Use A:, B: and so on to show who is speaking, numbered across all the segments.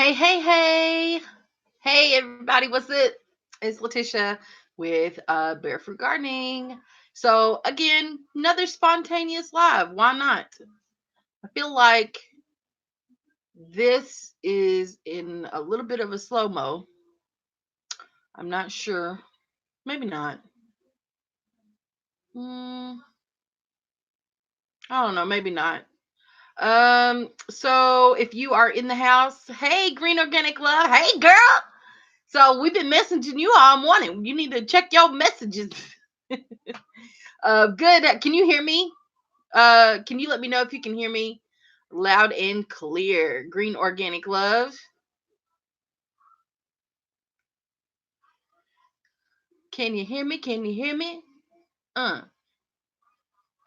A: Hey, hey, hey. Hey, everybody. What's it? It's Letitia with Barefoot Gardening. So, again, another spontaneous live. Why not? I feel like this is in a little bit of a slow mo. I'm not sure. Maybe not. Hmm, I don't know. Maybe not. So if you are in the house, hey, Green Organic Love. Hey, girl. So we've been messaging you all morning. You need to check your messages. Good. Can you hear me? Can you let me know if you can hear me loud and clear? Green Organic Love. Can you hear me? Can you hear me? Uh.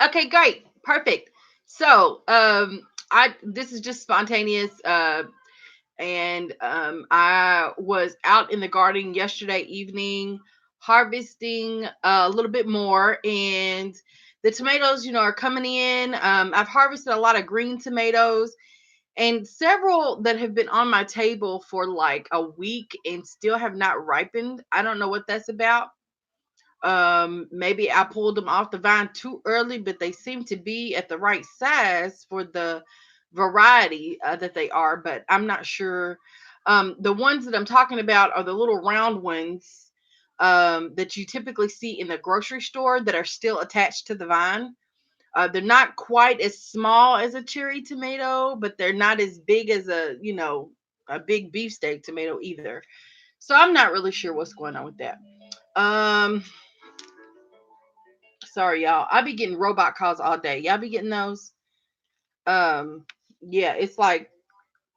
A: Okay, great. Perfect. So, I this is just spontaneous. And I was out in the garden yesterday evening harvesting a little bit more, and the tomatoes, are coming in. I've harvested a lot of green tomatoes and several that have been on my table for like a week and still have not ripened. I don't know what that's about. Maybe I pulled them off the vine too early, but they seem to be at the right size for the variety that they are, but I'm not sure. The ones that I'm talking about are the little round ones that you typically see in the grocery store that are still attached to the vine. They're not quite as small as a cherry tomato, but they're not as big as a big beefsteak tomato either. So I'm not really sure what's going on with that. Um, Sorry, y'all. I be getting robot calls all day. Y'all be getting those? Um, yeah, it's like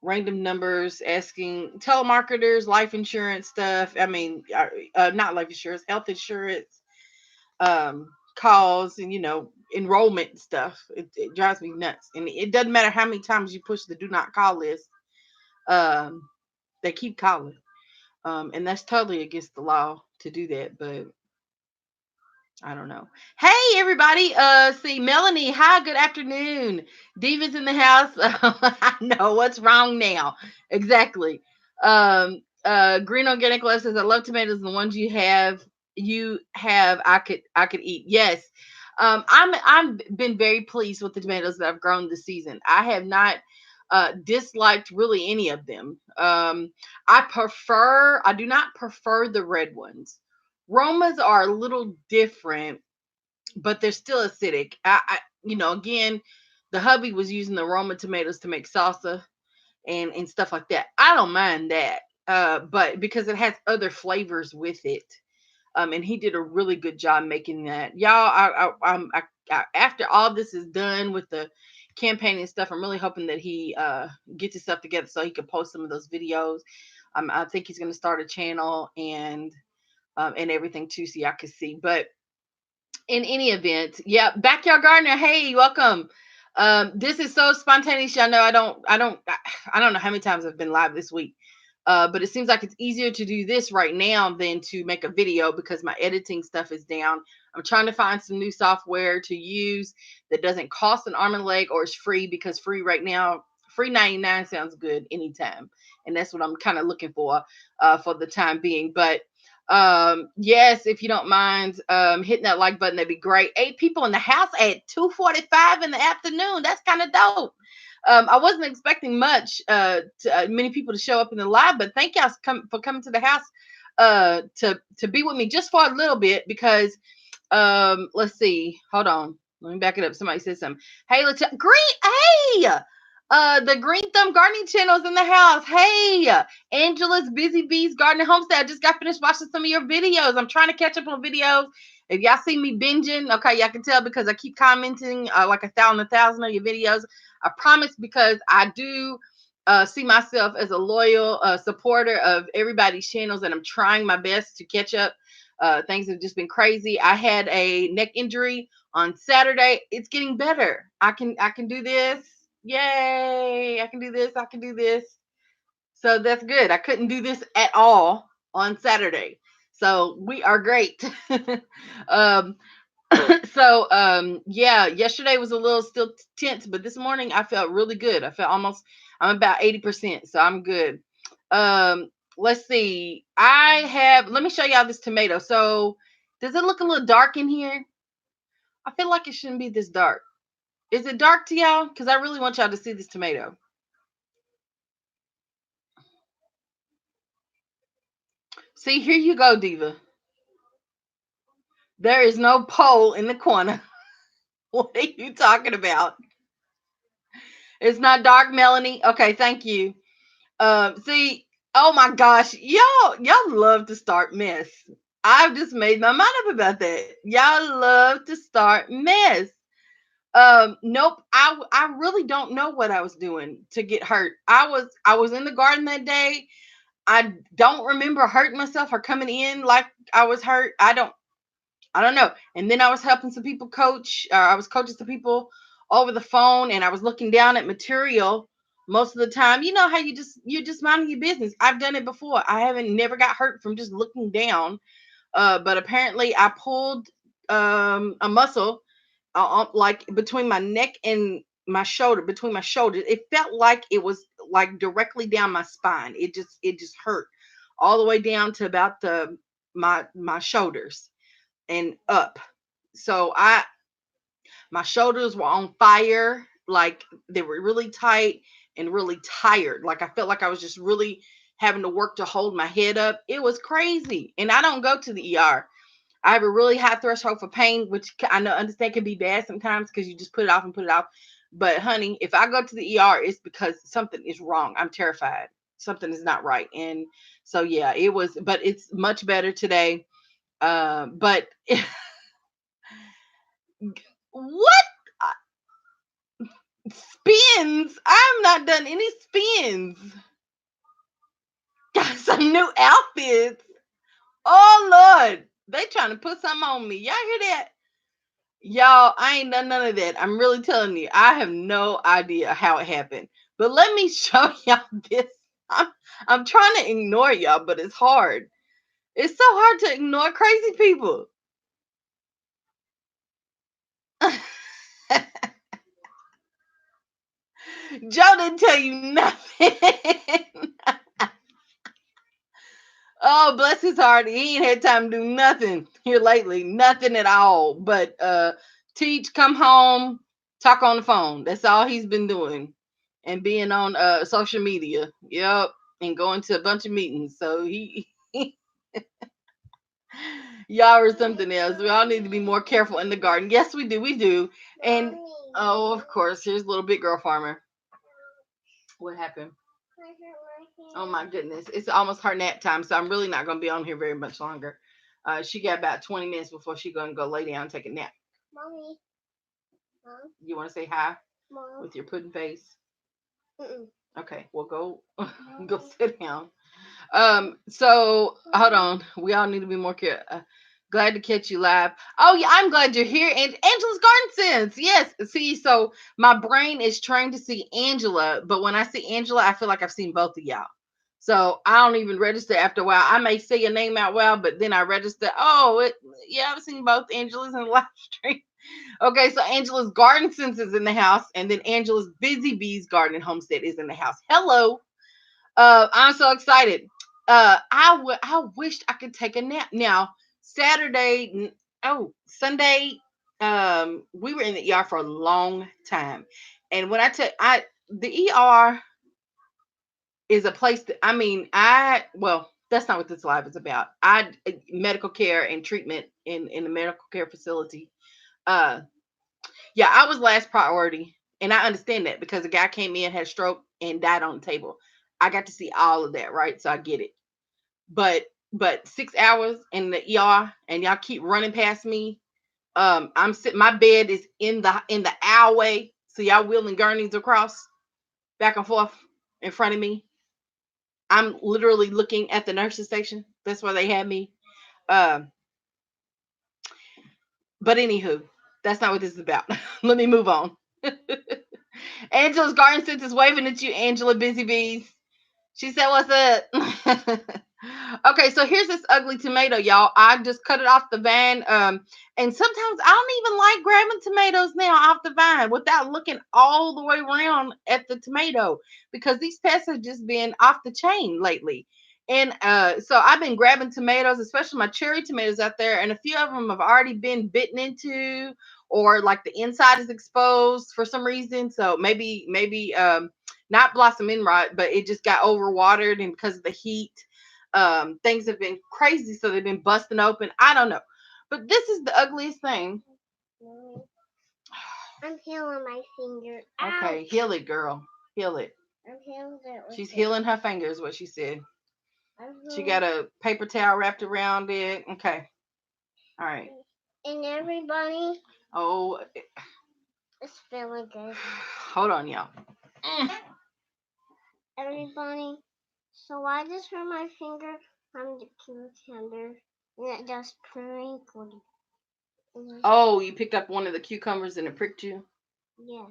A: random numbers asking telemarketers, life insurance stuff. I mean, not life insurance, health insurance, calls, and enrollment stuff. It drives me nuts, and it doesn't matter how many times you push the do not call list. Um, they keep calling, and that's totally against the law to do that. But I don't know. Hey everybody. See Melanie. Hi, good afternoon. Divas in the house. I know what's wrong now. Exactly. Green Organic Love says I love tomatoes. The ones you have I could eat. Yes. I'm been very pleased with the tomatoes that I've grown this season. I have not disliked really any of them. I do not prefer the red ones. Romas are a little different, but they're still acidic. Again, the hubby was using the Roma tomatoes to make salsa and stuff like that. I don't mind that, but because it has other flavors with it, and he did a really good job making that. Y'all, after all this is done with the campaign and stuff, I'm really hoping that he gets his stuff together so he can post some of those videos. I think he's going to start a channel and everything too, so y'all can see. But in any event, yeah, backyard gardener, hey, welcome. This is so spontaneous. Y'all know I don't know how many times I've been live this week. But it seems like it's easier to do this right now than to make a video because my editing stuff is down. I'm trying to find some new software to use that doesn't cost an arm and a leg or is free, because free right now, free 99 sounds good anytime. And that's what I'm kind of looking for the time being. But yes, if you don't mind hitting that like button, that'd be great. 8 people in the house at 2:45 in the afternoon. That's kind of dope. I wasn't expecting many people to show up in the live, but thank y'all for coming to the house to be with me just for a little bit, because let's see, hold on, let me back it up. Somebody said something. Hey, hey, the Green Thumb Gardening Channel's in the house. Hey, Angela's Busy Bees Gardening Homestead. I just got finished watching some of your videos. I'm trying to catch up on videos. If y'all see me binging, okay, y'all can tell because I keep commenting like a thousand of your videos. I promise, because I do see myself as a loyal supporter of everybody's channels, and I'm trying my best to catch up. Things have just been crazy. I had a neck injury on Saturday. It's getting better. I can do this. Yay! I can do this. I can do this. So that's good. I couldn't do this at all on Saturday. So we are great. um, yeah, yesterday was a little still tense, but this morning I felt really good. I'm about 80%, so I'm good. Let's see. Let me show y'all this tomato. So, does it look a little dark in here? I feel like it shouldn't be this dark. Is it dark to y'all? Because I really want y'all to see this tomato. See, here you go, Diva. There is no pole in the corner. What are you talking about? It's not dark, Melanie. Okay, thank you. See, oh my gosh, y'all love to start mess. I've just made my mind up about that. Y'all love to start mess. Nope. I really don't know what I was doing to get hurt. I was in the garden that day. I don't remember hurting myself or coming in like I was hurt. I don't know. And then I was helping some people coach. I was coaching some people over the phone, and I was looking down at material most of the time. You know how you're just minding your business. I've done it before. I haven't never got hurt from just looking down. But apparently, I pulled a muscle like between my neck and my shoulder, between my shoulders. It felt like it was like directly down my spine. It just hurt all the way down to about my shoulders and up. So my shoulders were on fire, like they were really tight and really tired. Like I felt like I was just really having to work to hold my head up. It was crazy. And I don't go to the ER. I have a really high threshold for pain, which I know understand can be bad sometimes because you just put it off and put it off. But honey, if I go to the ER, it's because something is wrong. I'm terrified. Something is not right. And so yeah, it was, but it's much better today. But what spins? I've not done any spins. Got some new outfits. Oh Lord, they trying to put something on me. Y'all hear that? Y'all, I ain't done none of that. I'm really telling you, I have no idea how it happened. But let me show y'all this. I'm, I'm trying to ignore y'all, but it's hard. It's so hard to ignore crazy people. Joe didn't tell you nothing. Oh, bless his heart. He ain't had time to do nothing here lately. Nothing at all. But teach, come home, talk on the phone. That's all he's been doing. And being on social media. Yep. And going to a bunch of meetings. So he y'all are something else. We all need to be more careful in the garden. Yes, we do. We do. And oh, of course, here's little big girl farmer. What happened? Oh my goodness. It's almost her nap time, so I'm really not gonna be on here very much longer. She got about 20 minutes before she's gonna go lay down and take a nap. Mommy. Mom? You wanna say hi? Mom. With your pudding face? Mm-mm. Okay, well go go sit down. So hold on. We all need to be more careful. Glad to catch you live. Oh yeah, I'm glad you're here. And Angela's Garden Sense. Yes. See, so my brain is trained to see Angela, but when I see Angela, I feel like I've seen both of y'all. So I don't even register after a while. I may say your name out loud, but then I register. Yeah, I've seen both Angelas in the live stream. Okay, so Angela's Garden Sense is in the house, and then Angela's Busy Bees Garden and Homestead is in the house. Hello. I'm so excited. I wished I could take a nap. Now, Sunday, we were in the ER for a long time. And when the ER is a place that, well, that's not what this live is about. Medical care and treatment in the medical care facility. Uh, yeah, I was last priority. And I understand that because a guy came in, had a stroke, and died on the table. I got to see all of that, right? So I get it. But 6 hours in the ER and y'all keep running past me. I'm sitting. My bed is in the aisleway, so y'all wheeling gurneys across back and forth in front of me. I'm literally looking at the nurses station. That's where they had me. Um, but anywho, that's not what this is about. Let me move on. Angela's Garden Sense is waving at you, Angela Busy Bees. She said, "What's up?" Okay, so here's this ugly tomato, y'all. I just cut it off the vine. And sometimes I don't even like grabbing tomatoes now off the vine without looking all the way around at the tomato because these pests have just been off the chain lately. And so I've been grabbing tomatoes, especially my cherry tomatoes out there, and a few of them have already been bitten into, or like the inside is exposed for some reason. So maybe not blossom end rot, but it just got overwatered, and because of the heat, things have been crazy, so they've been busting open. I don't know, but this is the ugliest thing.
B: I'm healing my finger.
A: Okay, heal it, girl. Heal it.
B: I'm healing it.
A: She's healing her fingers, what she said. She got a paper towel wrapped around it. Okay. All right.
B: And everybody.
A: Oh,
B: it's feeling good.
A: Hold on, y'all.
B: Everybody. So I just hurt my finger from the cucumber, and it just sprinkled.
A: Oh, you picked up one of the cucumbers and it pricked you?
B: Yes.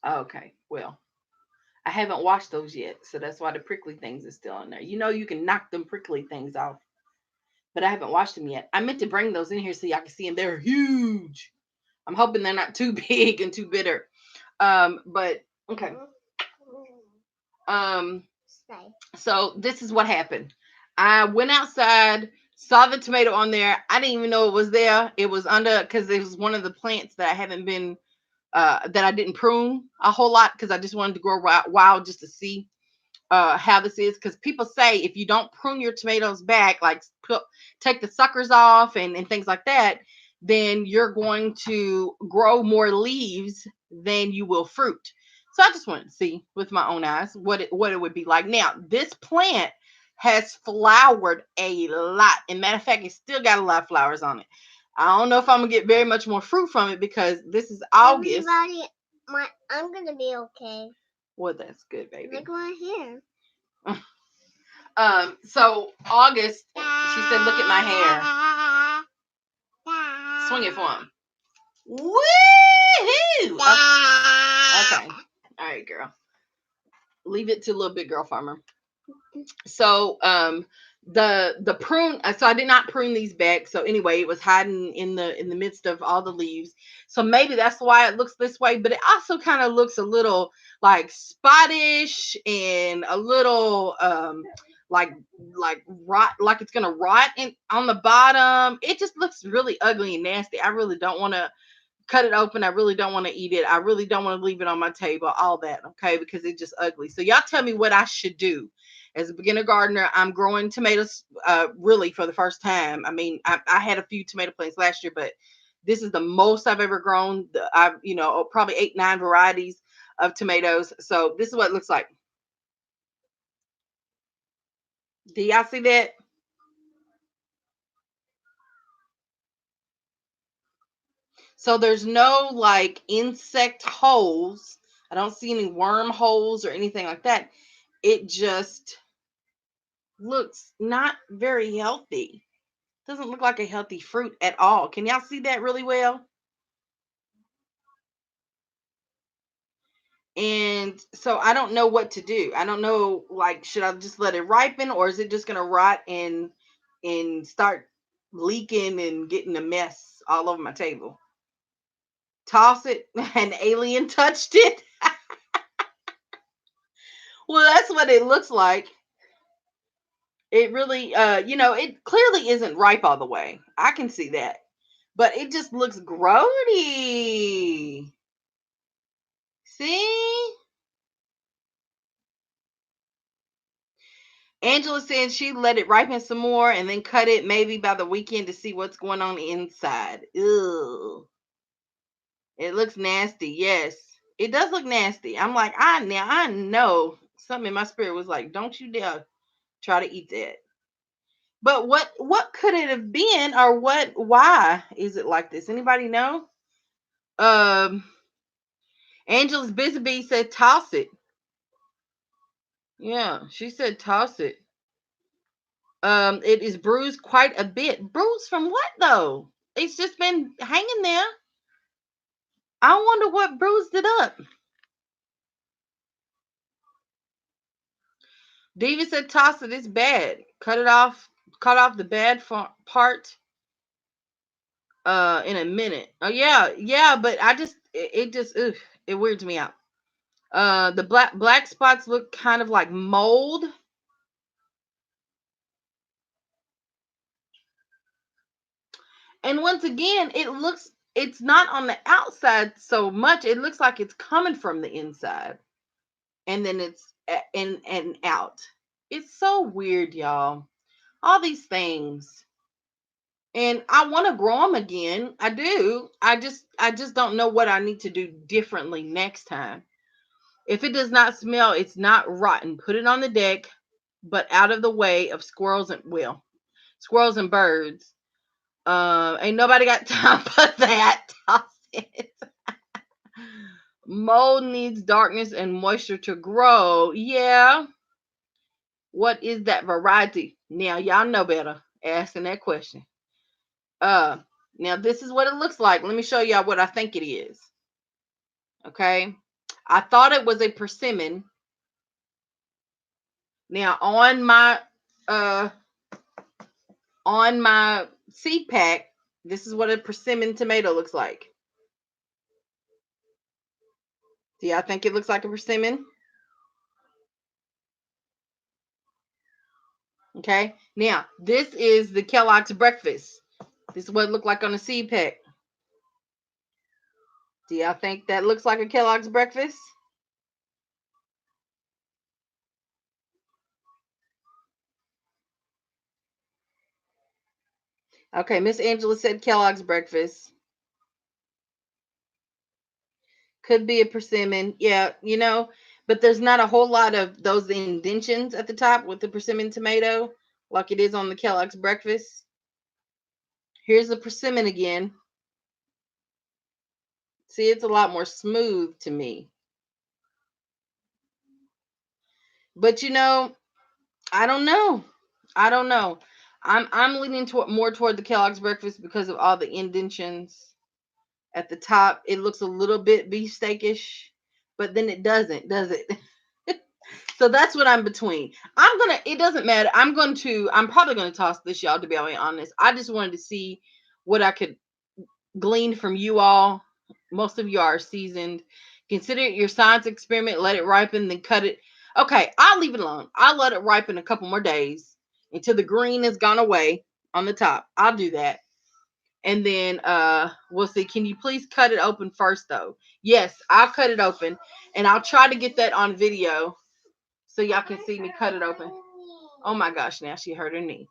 A: Okay, well, I haven't washed those yet, so that's why the prickly things are still in there. You know, you can knock them prickly things off, but I haven't washed them yet. I meant to bring those in here so y'all can see them. They're huge. I'm hoping they're not too big and too bitter. But okay. So this is what happened. I went outside, saw the tomato on there. I didn't even know it was there. It was under, because it was one of the plants that I haven't been that I didn't prune a whole lot because I just wanted to grow wild just to see how this is. Because people say if you don't prune your tomatoes back, like take the suckers off and things like that, then you're going to grow more leaves than you will fruit. So I just wanted to see with my own eyes what it would be like. Now this plant has flowered a lot, and matter of fact, it still got a lot of flowers on it. I don't know if I'm gonna get very much more fruit from it because this is August.
B: Everybody, I'm gonna be okay.
A: Well, that's good, baby.
B: Look right here.
A: So August, she said, "Look at my hair. Swing it for him. Woohoo! Okay. All right, girl. Leave it to little big girl farmer." So the prune, so I did not prune these back, so anyway it was hiding in the midst of all the leaves, so maybe that's why it looks this way, but it also kind of looks a little like spottish and a little like rot, like it's gonna rot in on the bottom. It just looks really ugly and nasty. I really don't want to cut it open. I really don't want to eat it. I really don't want to leave it on my table, all that, okay, because it's just ugly. So y'all tell me what I should do. As a beginner gardener, I'm growing tomatoes really for the first time. I mean, I had a few tomato plants last year, but this is the most I've ever grown. I've, probably 8, 9 varieties of tomatoes. So this is what it looks like. Do y'all see that? So there's no like insect holes. I don't see any worm holes or anything like that. It just looks not very healthy. Doesn't look like a healthy fruit at all. Can y'all see that really well? And so I don't know what to do. I don't know, like, should I just let it ripen, or is it just gonna rot and start leaking and getting a mess all over my table? Toss it. An alien touched it. Well, that's what it looks like. It really, it clearly isn't ripe all the way. I can see that. But it just looks grody. See? Angela said she let it ripen some more and then cut it maybe by the weekend to see what's going on inside. Ew. It looks nasty. Yes. It does look nasty. I'm like, I know something in my spirit was like, don't you dare try to eat that. But what could it have been, or why is it like this? Anybody know? Um Angela's busy bee said toss it. Yeah, she said toss it. It is bruised quite a bit. Bruised from what though? It's just been hanging there. I wonder what bruised it up. Diva said toss it. It's bad. Cut it off. cut off the bad part in a minute. Oh yeah, but it just it weirds me out. The black spots look kind of like mold. And once again, it's not on the outside so much. It looks like it's coming from the inside. And then it's in and out. It's so weird, y'all. All these things. And I want to grow them again. I do. I just don't know what I need to do differently next time. If it does not smell, it's not rotten. Put it on the deck, but out of the way of squirrels and birds. Ain't nobody got time for that. Toss it. Mold needs darkness and moisture to grow. Yeah. What is that variety? Now y'all know better. Asking that question. Uh Now this is what it looks like. Let me show y'all what I think it is. Okay. I thought it was a persimmon. Now uh on my seed pack, this is what a persimmon tomato looks like. Do y'all think it looks like a persimmon? Okay. Now, this is the Kellogg's breakfast. This is what it looked like on the seed pack. Do y'all think that looks like a Kellogg's breakfast? Okay, Miss Angela said Kellogg's breakfast. Could be a persimmon. Yeah, but there's not a whole lot of those indentions at the top with the persimmon tomato like it is on the Kellogg's breakfast. Here's the persimmon again. See, it's a lot more smooth to me. But I don't know. I don't know. I'm leaning more toward the Kellogg's breakfast because of all the indentions at the top. It looks a little bit beefsteakish, but then it doesn't, does it? So that's what I'm between. It doesn't matter. I'm probably gonna toss this, y'all, to be honest. I just wanted to see what I could glean from you all. Most of you are seasoned. Consider it your science experiment. Let it ripen, then cut it. Okay, I'll leave it alone. I'll let it ripen a couple more days until the green has gone away on the top. I'll do that. And then we'll see. Can you please cut it open first though? Yes, I'll cut it open. And I'll try to get that on video so y'all can see me cut it open. Oh my gosh, now she hurt her knee.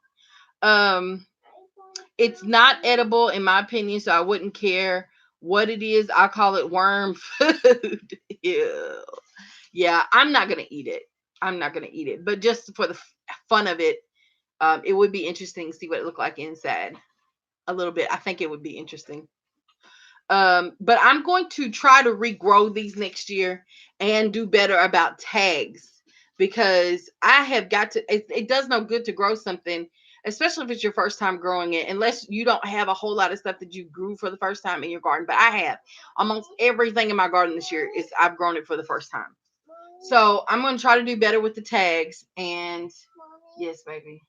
A: It's not edible in my opinion, so I wouldn't care what it is. I call it worm food. Ew. Yeah, I'm not gonna eat it. I'm not gonna eat it, but just for the fun of it, it would be interesting to see what it looked like inside. A little bit. I think it would be interesting. But I'm going to try to regrow these next year and do better about tags because I have got to. It does no good to grow something, especially if it's your first time growing it, unless you don't have a whole lot of stuff that you grew for the first time in your garden. But I have almost everything in my garden this year is I've grown it for the first time. So I'm going to try to do better with the tags. And yes, baby.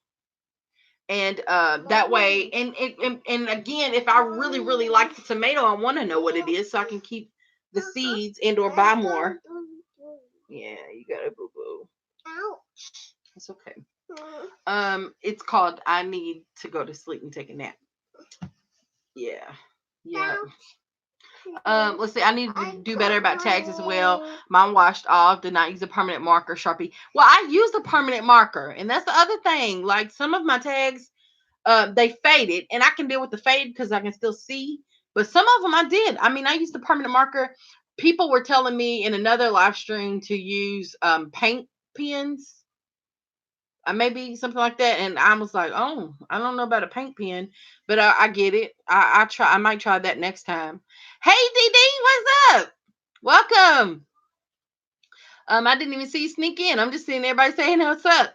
A: And that way, and again, if I really like the tomato, I want to know what it is so I can keep the seeds and or buy more. Yeah, you got a boo boo. Ouch. It's okay. It's called I need to go to sleep and take a nap. Yeah. Yeah. Let's see. I need to do better about tags as well. Mine washed off. Did not use a permanent marker, Sharpie. Well, I used a permanent marker, and that's the other thing. Like some of my tags, they faded, and I can deal with the fade because I can still see. But some of them I did. I mean, I used the permanent marker. People were telling me in another live stream to use paint pens, maybe something like that. And I was like, oh, I don't know about a paint pen, but I get it. I try. I might try that next time. Hey, DD, what's up? Welcome. I didn't even see you sneak in. I'm just seeing everybody saying what's up.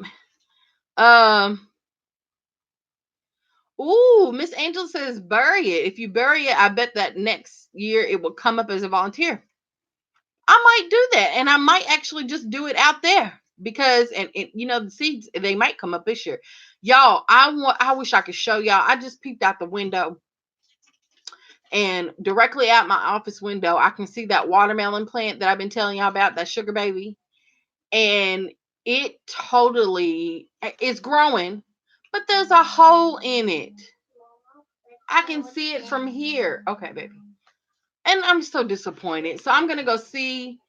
A: Ooh, Miss Angel says bury it. If you bury it, I bet that next year it will come up as a volunteer. I might do that, and I might actually just do it out there. because and you know the seeds they might come up this year. Y'all, I wish I could show y'all. I just peeked out the window and directly out my office window I can see that watermelon plant that I've been telling y'all about, that sugar baby. And it totally is growing, but there's a hole in it. I can see it from here. Okay, baby. And I'm so disappointed. So I'm gonna go see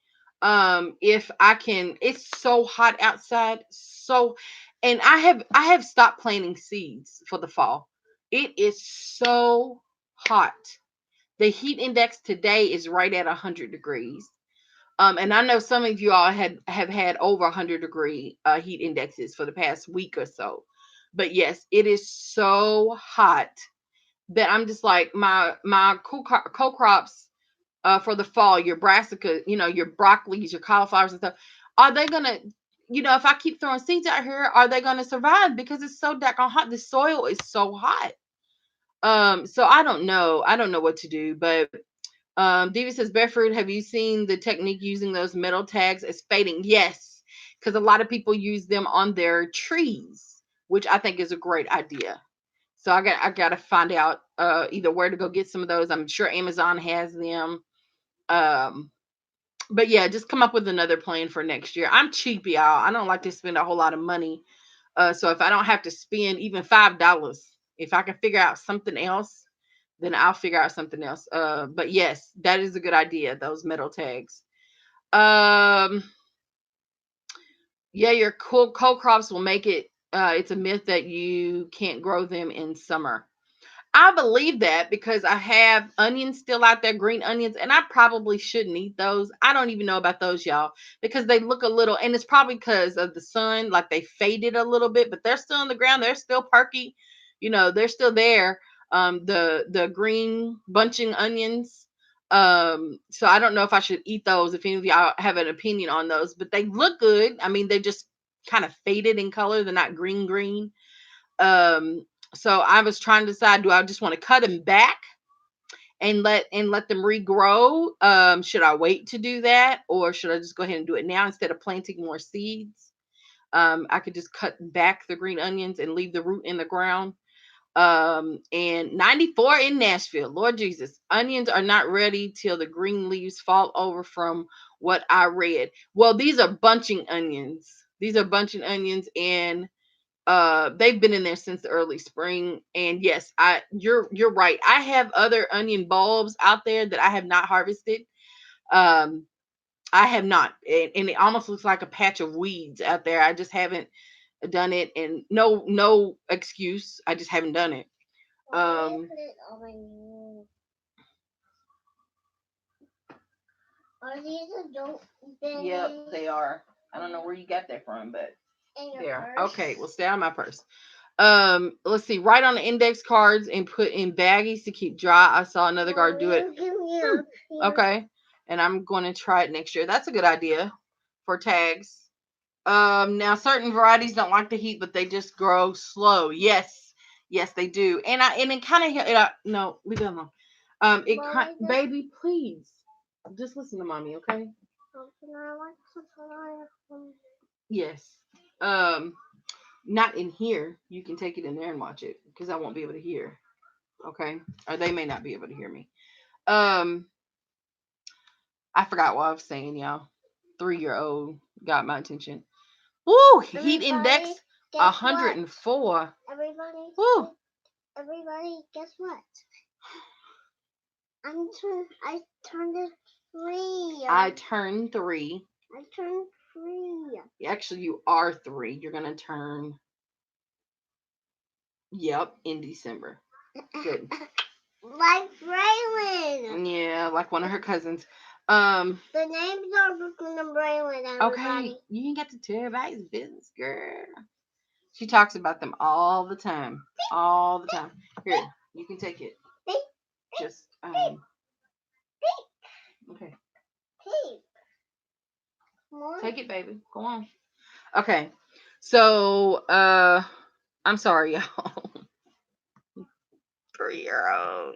A: if I can. It's so hot outside. So and I have stopped planting seeds for the fall. It is so hot. The heat index today is right at 100 degrees. And I know some of you all have had over 100-degree heat indexes for the past week or so. But yes, it is so hot that I'm just like my co-crops for the fall, your brassica, your broccolis, your cauliflowers and stuff. Are they gonna, if I keep throwing seeds out here, are they gonna survive? Because it's so daggone hot. The soil is so hot. So I don't know. I don't know what to do, but Diva says, Bedford, have you seen the technique using those metal tags as fading? Yes, because a lot of people use them on their trees, which I think is a great idea. So I got to find out either where to go get some of those. I'm sure Amazon has them. Um, but yeah, just come up with another plan for next year. I'm cheap, y'all. I don't like to spend a whole lot of money. So if I don't have to spend even $5, if I can figure out something else, then I'll figure out something else. But yes, that is a good idea. Those metal tags. Um, yeah, your cool co-crops will make it. It's a myth that you can't grow them in summer. I believe that because I have onions still out there, green onions, and I probably shouldn't eat those. I don't even know about those, y'all, because they look a little, and it's probably because of the sun, like they faded a little bit, but they're still in the ground. They're still perky, they're still there. The green bunching onions. So I don't know if I should eat those. If any of y'all have an opinion on those, but they look good. I mean, they just kind of faded in color. They're not green. Um, so I was trying to decide, do I just want to cut them back and let them regrow? Should I wait to do that, or should I just go ahead and do it now instead of planting more seeds? I could just cut back the green onions and leave the root in the ground. And 94 in Nashville. Lord Jesus, onions are not ready till the green leaves fall over from what I read. Well, these are bunching onions. These are bunching onions, and they've been in there since the early spring. And yes, you're right. I have other onion bulbs out there that I have not harvested. um I have not, and it almost looks like a patch of weeds out there. I just haven't done it, and no excuse, I just haven't done it.
B: Why
A: um
B: put it over you? Are these adult
A: yep,
B: bins
A: they are. I don't know where you got that from, but
B: in your
A: there.
B: purse?
A: Okay, well, stay out of my purse. Let's see. Write on the index cards and put in baggies to keep dry. I saw another guard do it.
B: Give me a
A: Okay, and I'm going to try it next year. That's a good idea for tags. Now certain varieties don't like the heat, but they just grow slow. Yes, they do. And it kind of no, leave it alone. Baby, please, just listen to mommy, okay? Yes. Um, Not in here. You can take it in there and watch it because I won't be able to hear. Okay, or they may not be able to hear me. Um, I forgot what I was saying, y'all. 3-year-old got my attention. Woo! Heat index
B: guess
A: 104.
B: Everybody,
A: Woo!
B: everybody, guess what? I turned it 3.
A: I turned 3.
B: I turned 3.
A: Actually, you are 3. You're gonna turn. Yep, in December. Good.
B: Like Braylon.
A: Yeah, like one of her cousins.
B: The names are Brooklyn and Braylon, everybody.
A: Okay, you ain't got to tell everybody's business, girl. She talks about them all the time. All the time. Here, you can take it. Just okay. Take it, baby. Go on. Okay. So I'm sorry, y'all. 3-year-old.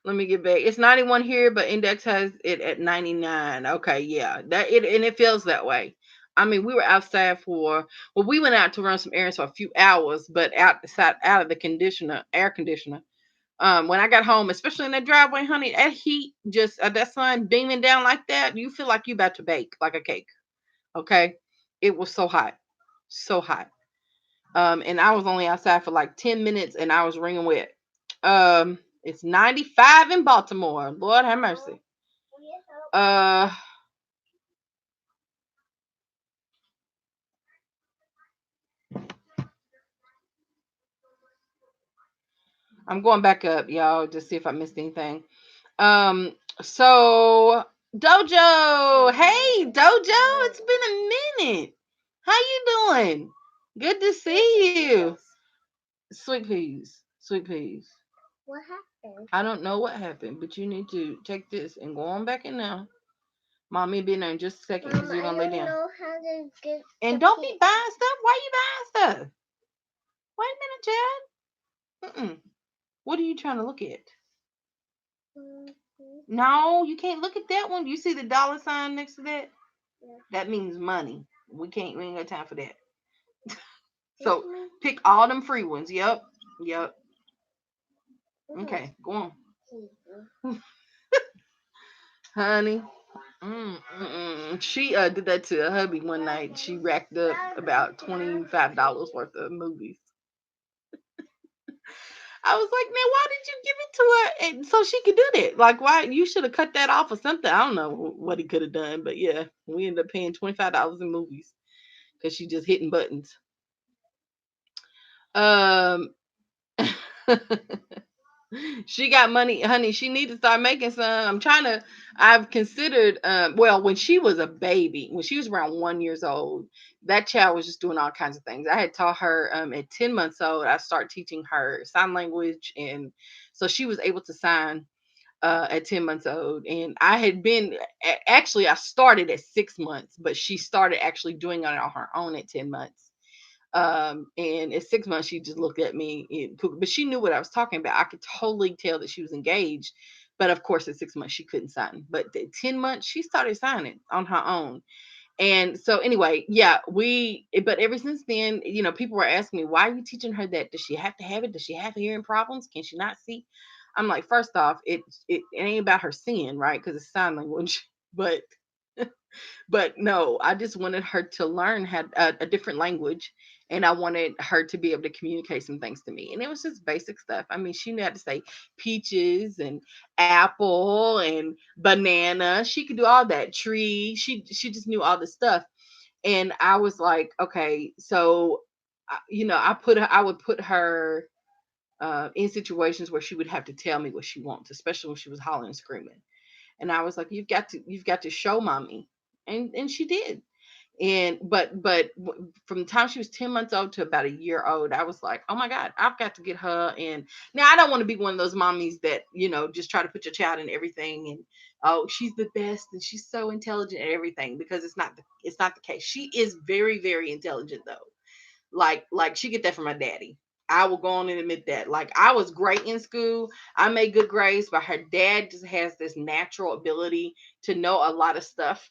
A: Let me get back. It's 91 here, but index has it at 99. Okay, yeah. That it, and it feels that way. I mean, we were outside for, well, we went out to run some errands for a few hours, but outside, out of the air conditioner. When I got home, especially in that driveway, honey, that heat, just that sun beaming down like that, you feel like you about to bake like a cake. Okay, it was so hot, so hot. And I was only outside for like 10 minutes, and I was wringing wet. It's 95 in Baltimore. Lord have mercy. Uh, I'm going back up, y'all, to see if I missed anything. So Dojo, hey Dojo, it's been a minute. How you doing? Good to see you. Sweet peas, sweet peas.
B: What happened?
A: I don't know what happened, but you need to take this and go on back in now. Mommy be in there in just a second because you're gonna lay down.
B: Know how to get
A: And don't be buying stuff. Why you buying stuff? Wait a minute, Chad. What are you trying to look at? No, you can't look at that one. You see the dollar sign next to that? Yeah. That means money. We ain't got time for that. So pick all them free ones. Yep. Okay, go on. Honey. She did that to her hubby one night. She racked up about $25 worth of movies. I was like, man, why did you give it to her? And so she could do that. Like, why? You should have cut that off or something. I don't know what he could have done, but yeah, we ended up paying $25 in movies because she just hitting buttons. Um, she got money, honey. She need to start making some. I've considered, well, when she was a baby, when she was around 1 year old, that child was just doing all kinds of things. I had taught her at 10 months old. I started teaching her sign language, and so she was able to sign at 10 months old. And I had been, actually, I started at 6 months, but she started actually doing it on her own at 10 months. And at 6 months, she just looked at me, but she knew what I was talking about. I could totally tell that she was engaged. But of course, at 6 months, she couldn't sign. But at 10 months, she started signing on her own. And so anyway, yeah, but ever since then, people were asking me, why are you teaching her that? Does she have to have it? Does she have hearing problems? Can she not see? I'm like, first off, it ain't about her seeing, right? Because it's sign language. But no, I just wanted her to learn how a different language, and I wanted her to be able to communicate some things to me. And it was just basic stuff. I mean, she knew how to say peaches and apple and banana. She could do all that. Tree. She just knew all this stuff. And I was like, okay, so I would put her in situations where she would have to tell me what she wants, especially when she was hollering and screaming. And I was like, you've got to show mommy. And she did. And but from the time she was 10 months old to about 1 year old, I was like, oh my God, I've got to get her. And now I don't want to be one of those mommies that, just try to put your child in everything, and oh, she's the best and she's so intelligent and everything, because it's not the case. She is very, very intelligent though. Like she get that from my daddy. I will go on and admit that. Like, I was great in school. I made good grades, but her dad just has this natural ability to know a lot of stuff.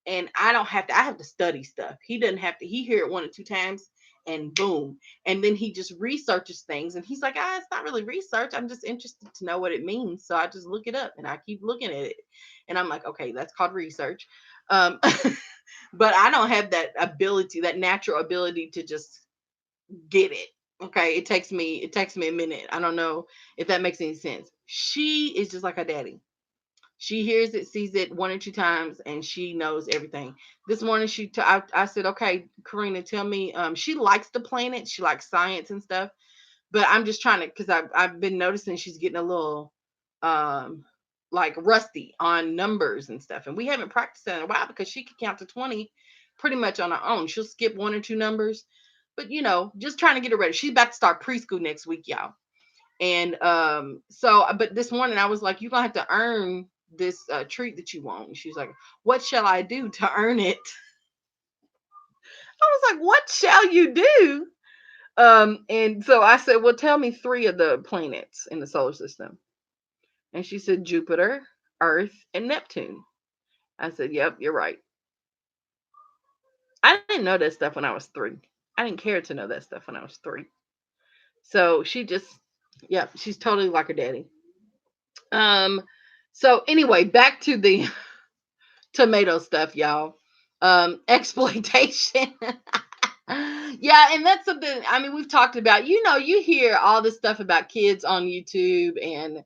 A: And I don't have to, I have to study stuff. He doesn't have to, he hear it 1 or 2 times and boom. And then he just researches things, and he's like, it's not really research. I'm just interested to know what it means. So I just look it up and I keep looking at it. And I'm like, okay, that's called research. Um, but I don't have that ability, that natural ability to just get it. Okay, it takes me a minute. I don't know if that makes any sense. She is just like her daddy. She hears it, sees it 1 or 2 times, and she knows everything. This morning, I said, okay, Karina, tell me. She likes the planet. She likes science and stuff. But I'm just trying to, because I've been noticing she's getting a little, um, like rusty on numbers and stuff. And we haven't practiced that in a while because she can count to 20 pretty much on her own. She'll skip 1 or 2 numbers, but just trying to get her ready. She's about to start preschool next week, y'all. And but this morning I was like, you're gonna have to earn this treat that you want. And she's like, what shall I do to earn it? I was like, what shall you do? And so I said, well, tell me 3 of the planets in the solar system. And she said, Jupiter, Earth, and Neptune. I said, yep, you're right. I didn't know that stuff when I was 3. I didn't care to know that stuff when I was 3. So she just, yeah, she's totally like her daddy. Um, so anyway, back to the tomato stuff, y'all. Exploitation. Yeah, and that's something, I mean, we've talked about, you hear all this stuff about kids on YouTube and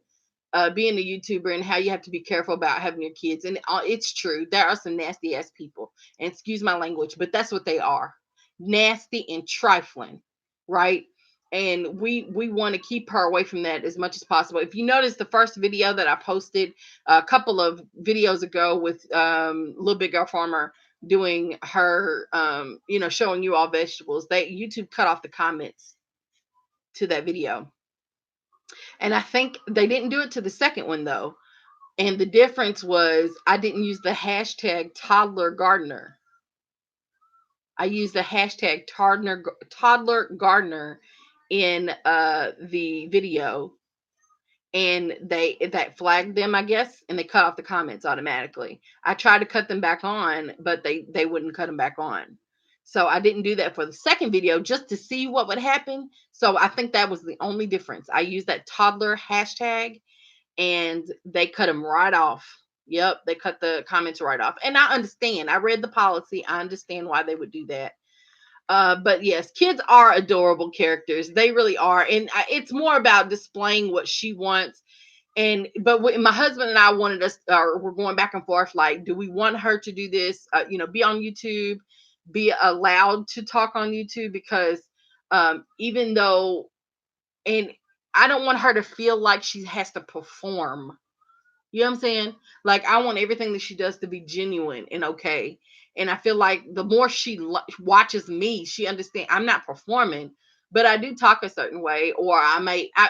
A: being a YouTuber and how you have to be careful about having your kids. And it's true. There are some nasty ass people. And excuse my language, but that's what they are. Nasty and trifling, right? And we want to keep her away from that as much as possible. If you notice the first video that I posted a couple of videos ago with Little Big Girl Farmer doing her showing you all vegetables, they YouTube cut off the comments to that video. And I think they didn't do it to the second one though. And the difference was I didn't use the hashtag toddler gardener. I used the hashtag toddler gardener in the video, and that flagged them, I guess, and they cut off the comments automatically. I tried to cut them back on, but they wouldn't cut them back on. So I didn't do that for the second video just to see what would happen. So I think that was the only difference. I used that toddler hashtag and they cut them right off. Yep, they cut the comments right off. And I understand. I read the policy. I understand why they would do that. But yes, kids are adorable characters. They really are. And it's more about displaying what she wants. But my husband and I wanted us, or we're going back and forth, like, do we want her to do this, be on YouTube, be allowed to talk on YouTube? Because even though, and I don't want her to feel like she has to perform. You know what I'm saying? Like, I want everything that she does to be genuine and okay. And I feel like the more she watches me, she understands I'm not performing, but I do talk a certain way. Or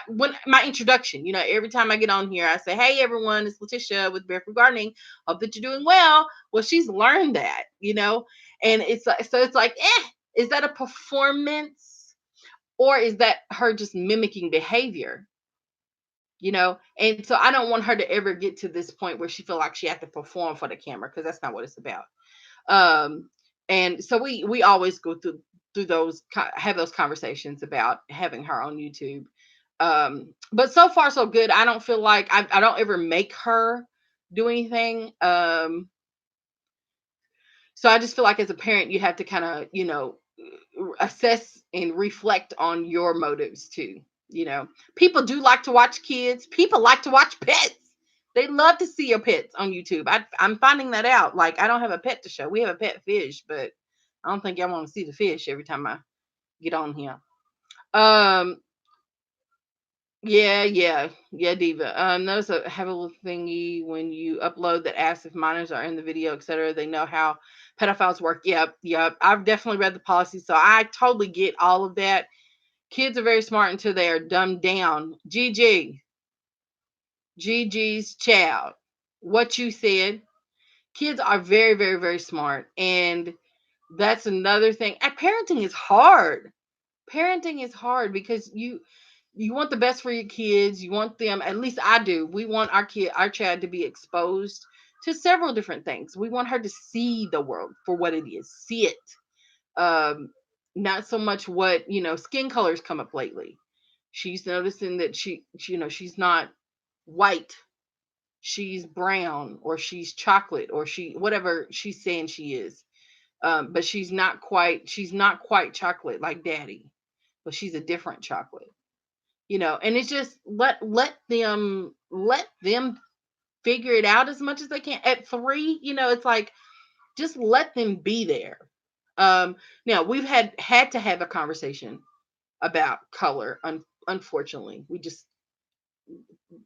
A: when my introduction, every time I get on here, I say, "Hey everyone, it's Letitia with Barefoot Gardening. Hope that you're doing well." Well, she's learned that, and it's like, so it's like, is that a performance or is that her just mimicking behavior? And so I don't want her to ever get to this point where she feel like she has to perform for the camera, because that's not what it's about. um and so we always go through those, have those conversations about having her on YouTube. But so far so good. I don't feel like I don't ever make her do anything. So I just feel like as a parent you have to kind of assess and reflect on your motives too. People do like to watch kids. People like to watch pets. They love to see your pets on YouTube. I'm finding that out. Like, I don't have a pet to show. We have a pet fish, but I don't think y'all want to see the fish every time I get on here. Um, yeah, Diva. Those have a little thingy when you upload that asks if minors are in the video, etc. They know how pedophiles work. Yep. I've definitely read the policy, so I totally get all of that. Kids are very smart until they are dumbed down. Gigi's child. What you said. Kids are very, very, very smart. And that's another thing. And parenting is hard. Parenting is hard because you want the best for your kids. You want them, at least I do. We want our child to be exposed to several different things. We want her to see the world for what it is. See it. Um, Not so much what, skin colors come up lately. She's noticing that she's not white, she's brown, or she's chocolate, or she whatever she's saying she is. But she's not quite chocolate like daddy, but she's a different chocolate. And it's just let them figure it out as much as they can at 3. It's like, just let them be there. Now we've had to have a conversation about color. Unfortunately, we just,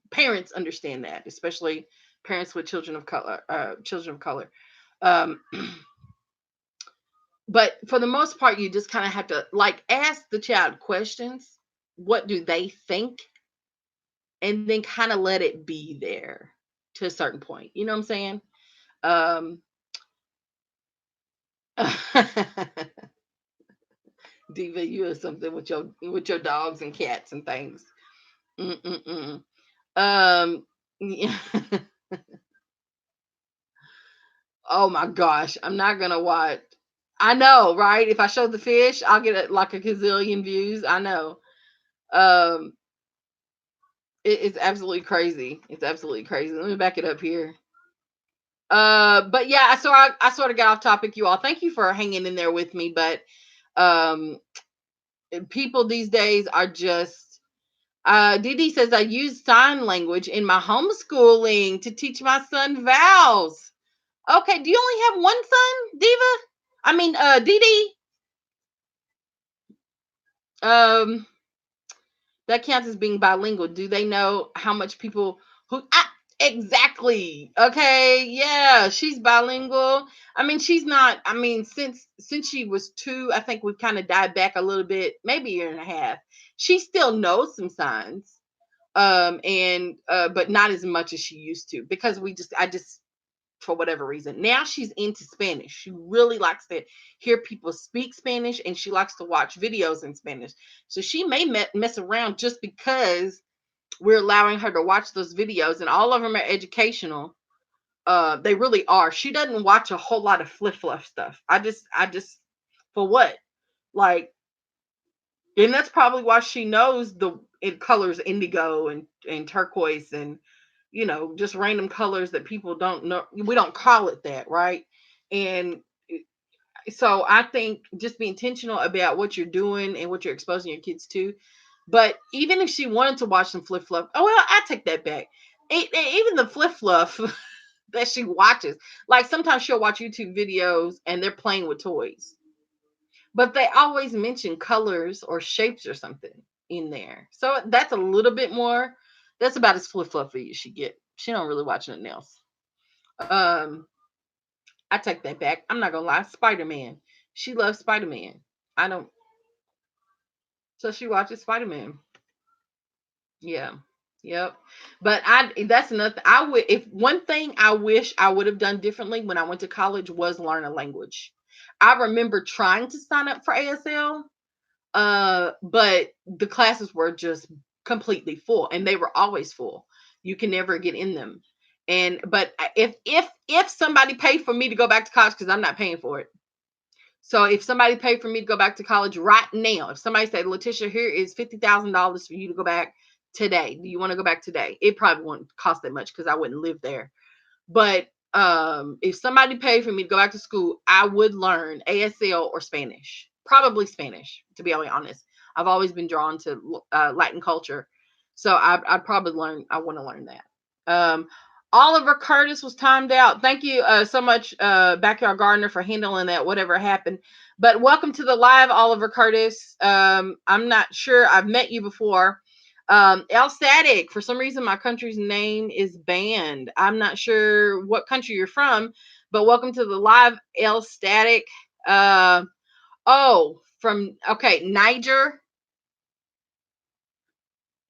A: parents understand that, especially parents with children of color. Um, but for the most part, you just kind of have to, like, ask the child questions. What do they think? And then kind of let it be there to a certain point. You know what I'm saying? Um, Diva, you are something with your dogs and cats and things. Mm-mm-mm. Yeah. Oh my gosh, I'm not gonna watch. I know, right? If I show the fish, I'll get like a gazillion views. I know. Um, it's absolutely crazy. It's absolutely crazy. Let me back it up here. But yeah, so I sort of got off topic, you all. Thank you for hanging in there with me. But um, people these days are just. Didi says I use sign language in my homeschooling to teach my son vowels. Okay, do you only have one son, Diva? I mean, Didi. Um, that counts as being bilingual. Do they know how much people who exactly? Okay, yeah, she's bilingual. I mean, she's not. I mean, since she was 2, I think we've kind of died back a little bit, maybe a year and a half. She still knows some signs, and but not as much as she used to because I just for whatever reason. Now she's into Spanish. She really likes to hear people speak Spanish and she likes to watch videos in Spanish. So she may mess around just because we're allowing her to watch those videos, and all of them are educational. They really are. She doesn't watch a whole lot of flip fluff stuff. I just for what? Like, and that's probably why she knows the it colors indigo and turquoise and just random colors that people don't know. We don't call it that, right? And so I think just be intentional about what you're doing and what you're exposing your kids to. But even if she wanted to watch some flip fluff, oh well, I take that back. Even the flip fluff that she watches, like sometimes she'll watch YouTube videos and they're playing with toys, but they always mention colors or shapes or something in there. So that's a little bit more. That's about as flip fluffy as she get. She don't really watch nothing else. Um, I take that back. I'm not gonna lie. Spider Man. She loves Spider Man. I don't. So she watches Spider Man. Yeah. Yep. But that's another I would if one thing I wish I would have done differently when I went to college was learn a language. I remember trying to sign up for ASL, but the classes were just completely full and they were always full. You can never get in them. And but if somebody paid for me to go back to college, because I'm not paying for it. So if somebody paid for me to go back to college right now, if somebody said, Letitia, here is $50,000 for you to go back today. Do you want to go back today? It probably wouldn't cost that much because I wouldn't live there. But if somebody paid for me to go back to school, I would learn ASL or Spanish. Probably Spanish, to be honest. I've always been drawn to Latin culture. So I'd probably learn, I want to learn that. Oliver Curtis was timed out. Thank you so much, Backyard Gardener, for handling that, whatever happened. But welcome to the live, Oliver Curtis. I'm not sure I've met you before. El Static, for some reason, my country's name is banned. I'm not sure what country you're from, but welcome to the live, El Static. Okay, Niger.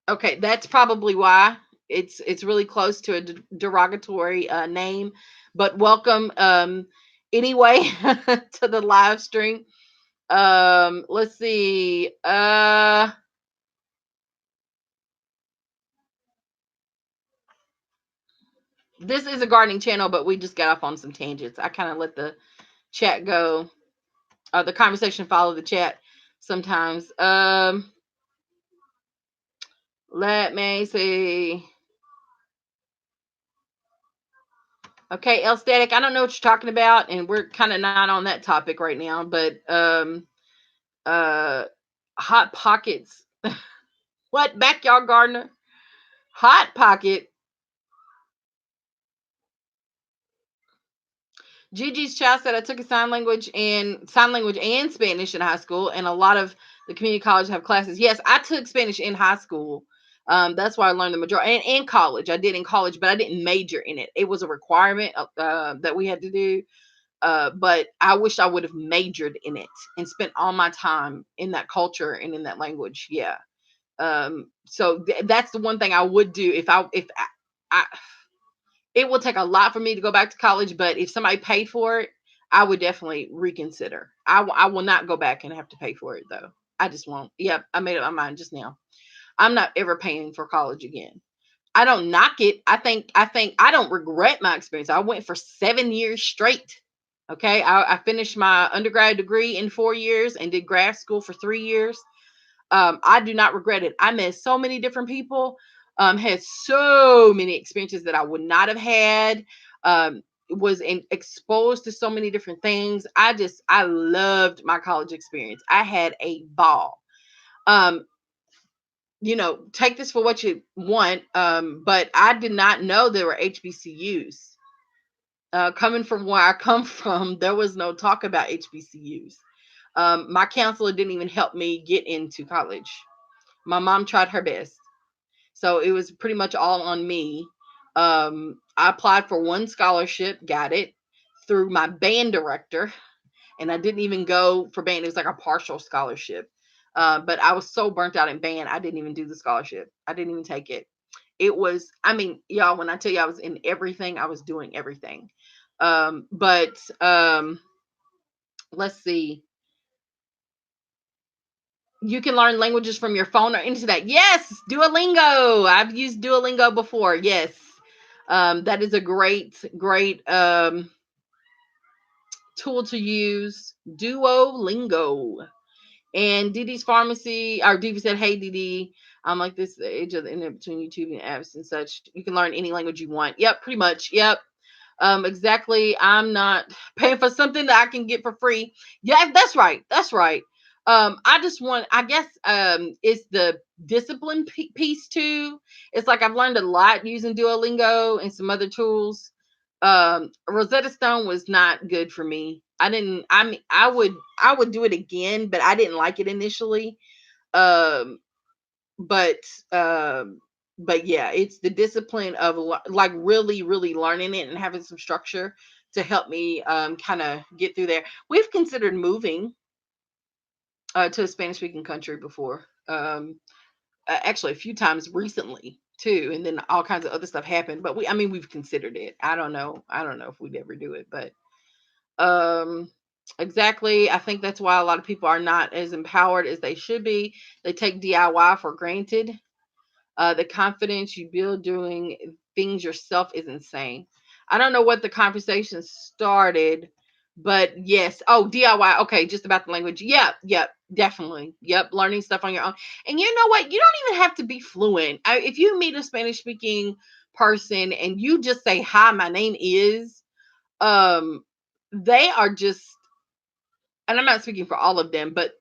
A: Okay, that's probably why it's really close to a derogatory name. But welcome anyway to the live stream. Let's see. This is a gardening channel, but we just got off on some tangents. I kind of let the chat go, the conversation follow the chat sometimes. Let me see. Okay, El Static, I don't know what you're talking about, and we're kind of not on that topic right now, but uh Hot Pockets. What? Backyard Gardener? Hot Pocket. Gigi's child said I took a sign language and Spanish in high school, and a lot of the community colleges have classes. Yes, I took Spanish in high school. That's why I learned the majority, and college. I did in college, but I didn't major in it. It was a requirement that we had to do. But I wish I would have majored in it and spent all my time in that culture and in that language. Yeah. So that's the one thing I would do if I it will take a lot for me to go back to college, but if somebody paid for it, I would definitely reconsider. I will not go back and have to pay for it though. I just won't. Yep, I made up my mind just now. I'm not ever paying for college again. I don't knock it. I think I don't regret my experience. I went for 7 years straight. Okay, I finished my undergrad degree in 4 years and did grad school for 3 years. I do not regret it. I met so many different people, had so many experiences that I would not have had. Exposed to so many different things. I loved my college experience. I had a ball. Um, take this for what you want. But I did not know there were HBCUs. Coming from where I come from, there was no talk about HBCUs. My counselor didn't even help me get into college. My mom tried her best. So it was pretty much all on me. I applied for one scholarship, got it through my band director, and I didn't even go for band. It was like a partial scholarship. But I was so burnt out in band, I didn't even do the scholarship. I didn't even take it. It was, I mean, y'all, when I tell you I was in everything, I was doing everything. But let's see. You can learn languages from your phone or internet. Yes, Duolingo. I've used Duolingo before. Yes. That is a great tool to use. Duolingo. And Didi's Pharmacy, or Didi said, "Hey Didi, I'm like this age of the internet between YouTube and apps and such. You can learn any language you want." Yep, pretty much. Yep. Exactly. I'm not paying for something that I can get for free. Yeah, that's right. That's right. I just want, I guess, it's the discipline piece too. It's like I've learned a lot using Duolingo and some other tools. Rosetta Stone was not good for me. I didn't, I mean, I would do it again, but I didn't like it initially. Um, but um but yeah, it's the discipline of like really learning it and having some structure to help me kind of get through there. We've considered moving to a Spanish speaking country before, actually a few times recently too, and then all kinds of other stuff happened, but we've considered it. I don't know if we'd ever do it, but um exactly, I think that's why a lot of people are not as empowered as they should be. They take DIY for granted. The confidence you build doing things yourself is insane. I don't know what the conversation started, but yes. Oh, DIY. Okay, just about the language. Yep, yep, definitely. Yep, learning stuff on your own. And you know what? You don't even have to be fluent. If you meet a Spanish speaking person and you just say, "Hi, my name is," um, they are just, and I'm not speaking for all of them, but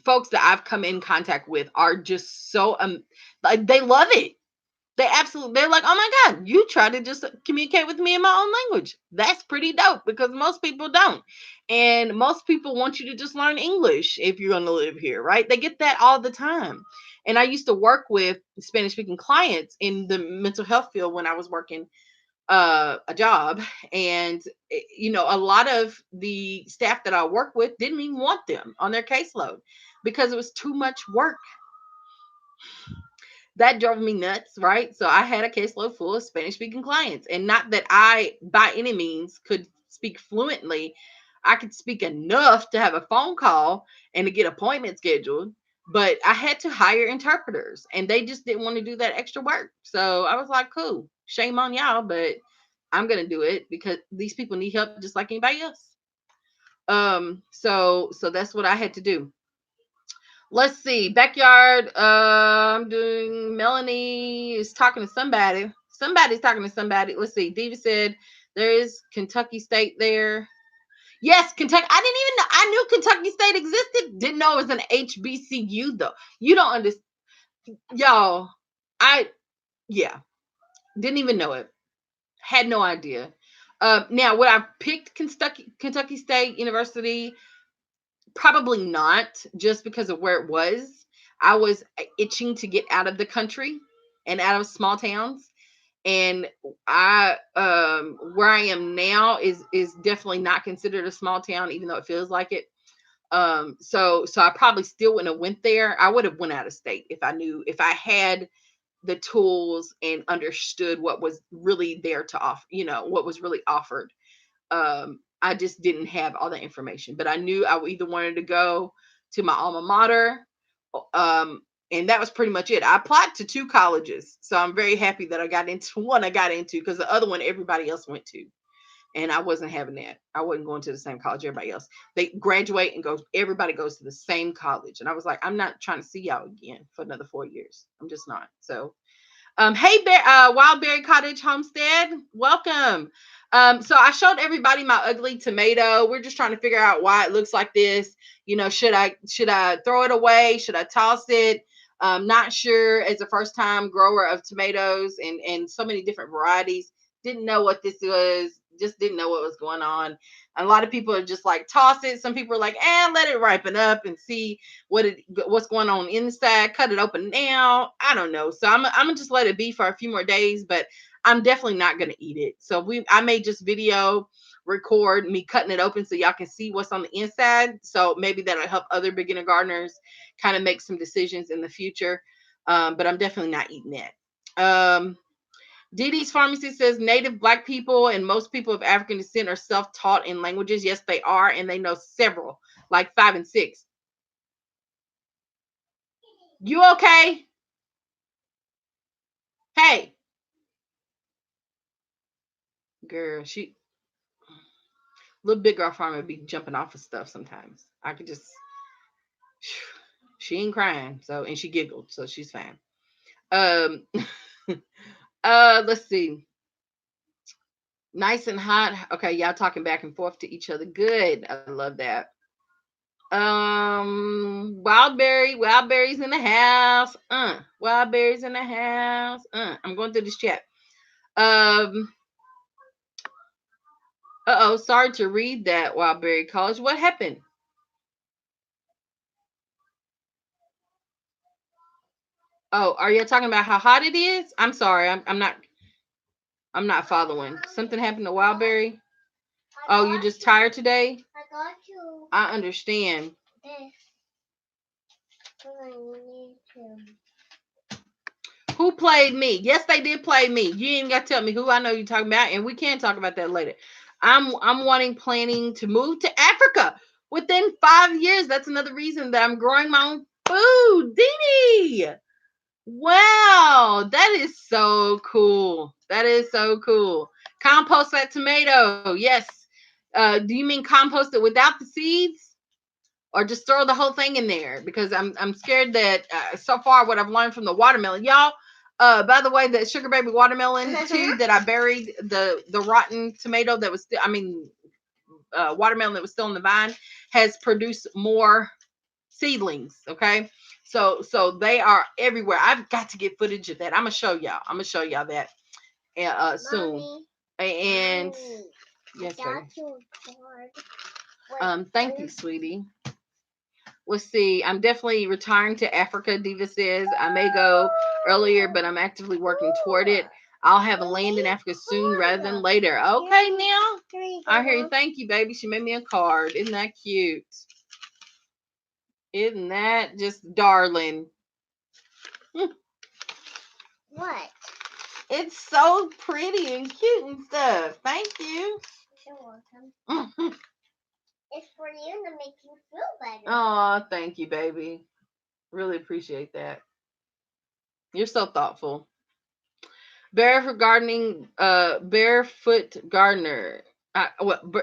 A: folks that I've come in contact with are just so like they love it. They're like, "Oh my God, you try to just communicate with me in my own language. That's pretty dope," because most people don't. And most people want you to just learn English if you're going to live here, right? They get that all the time. And I used to work with Spanish speaking clients in the mental health field when I was working a job. And a lot of the staff that I work with didn't even want them on their caseload because it was too much work. That drove me nuts, right? So I had a caseload full of Spanish speaking clients. And not that I, by any means, could speak fluently. I could speak enough to have a phone call and to get appointments scheduled. But I had to hire interpreters and they just didn't want to do that extra work. So I was like, cool, shame on y'all, but I'm going to do it because these people need help just like anybody else. So that's what I had to do. Let's see. Backyard. I'm doing. Melanie is talking to somebody. Somebody's talking to somebody. Let's see. Diva said there is Kentucky State there. Yes, Kentucky. I didn't even know. I knew Kentucky State existed. Didn't know it was an HBCU though. You don't understand, y'all. I Yeah. Didn't even know it. Had no idea. Now, would I picked Kentucky State University? Probably not, just because of where it was. I was itching to get out of the country and out of small towns. And I where I am now is definitely not considered a small town, even though it feels like it. So I probably still wouldn't have went there. I would have went out of state if I had the tools and understood what was really there to offer, what was really offered. I just didn't have all the information, but I knew I either wanted to go to my alma mater, um, and that was pretty much it. I applied to two colleges, so I'm very happy that I got into one. I got into because the other one everybody else went to, And I wasn't having that. I wasn't going to the same college everybody else. They graduate and go, everybody goes to the same college. And I was like, I'm not trying to see y'all again for another 4 years. I'm just not. So hey, Wildberry Cottage Homestead, welcome. So I showed everybody my ugly tomato. We're just trying to figure out why it looks like this. Should I throw it away? Should I toss it? Not sure. As a first time grower of tomatoes and so many different varieties, didn't know what this was. Just didn't know what was going on. A lot of people are just like toss it. Some people are like, let it ripen up and see what's going on inside. Cut it open now. I don't know. So I'm gonna just let it be for a few more days, but I'm definitely not gonna eat it. So I may just video record me cutting it open so y'all can see what's on the inside. So maybe that'll help other beginner gardeners kind of make some decisions in the future. But I'm definitely not eating that. Dee Dee's Pharmacy says Native Black people and most people of African descent are self-taught in languages. Yes, they are, and they know several, like 5 and 6. You okay? Hey, girl, little big girl farmer be jumping off of stuff sometimes. I could just, she ain't crying, so, and she giggled, so she's fine. Let's see. Nice and hot. Okay, y'all talking back and forth to each other. Good. I love that. Wildberry's in the house. Wildberry's in the house. I'm going through this chat. Sorry to read that, Wildberry College. What happened? Oh, are you talking about how hot it is? I'm sorry. I'm not following. Something happened to Wildberry? Oh, you're just tired today?
B: I got you.
A: I understand.
B: This.
A: Who played me? Yes, they did play me. You ain't got to tell me who. I know you're talking about, and we can talk about that later. I'm planning to move to Africa within 5 years. That's another reason that I'm growing my own food. Dee. Wow, that is so cool. That is so cool. Compost that tomato. Yes. Do you mean compost it without the seeds? Or just throw the whole thing in there? Because I'm scared that so far what I've learned from the watermelon, y'all. By the way, the sugar baby watermelon too that I buried the rotten tomato that was still, watermelon that was still in the vine has produced more seedlings. Okay, so they are everywhere. I've got to get footage of that. I'm gonna show y'all that soon. And
B: Mommy,
A: yes,
B: baby.
A: Thank you, sweetie. Let's see. I'm definitely retiring to Africa, Diva says. I may go earlier, but I'm actively working toward it. I'll have a land in Africa soon rather than later. Okay, now. I hear you. Thank you, baby. She made me a card. Isn't that cute? Isn't that just darling?
B: What?
A: It's so pretty and cute and stuff. Thank you.
B: You're welcome. It's for you to make you feel better.
A: Oh, thank you, baby. Really appreciate that. You're so thoughtful. Barefoot gardening, barefoot gardener.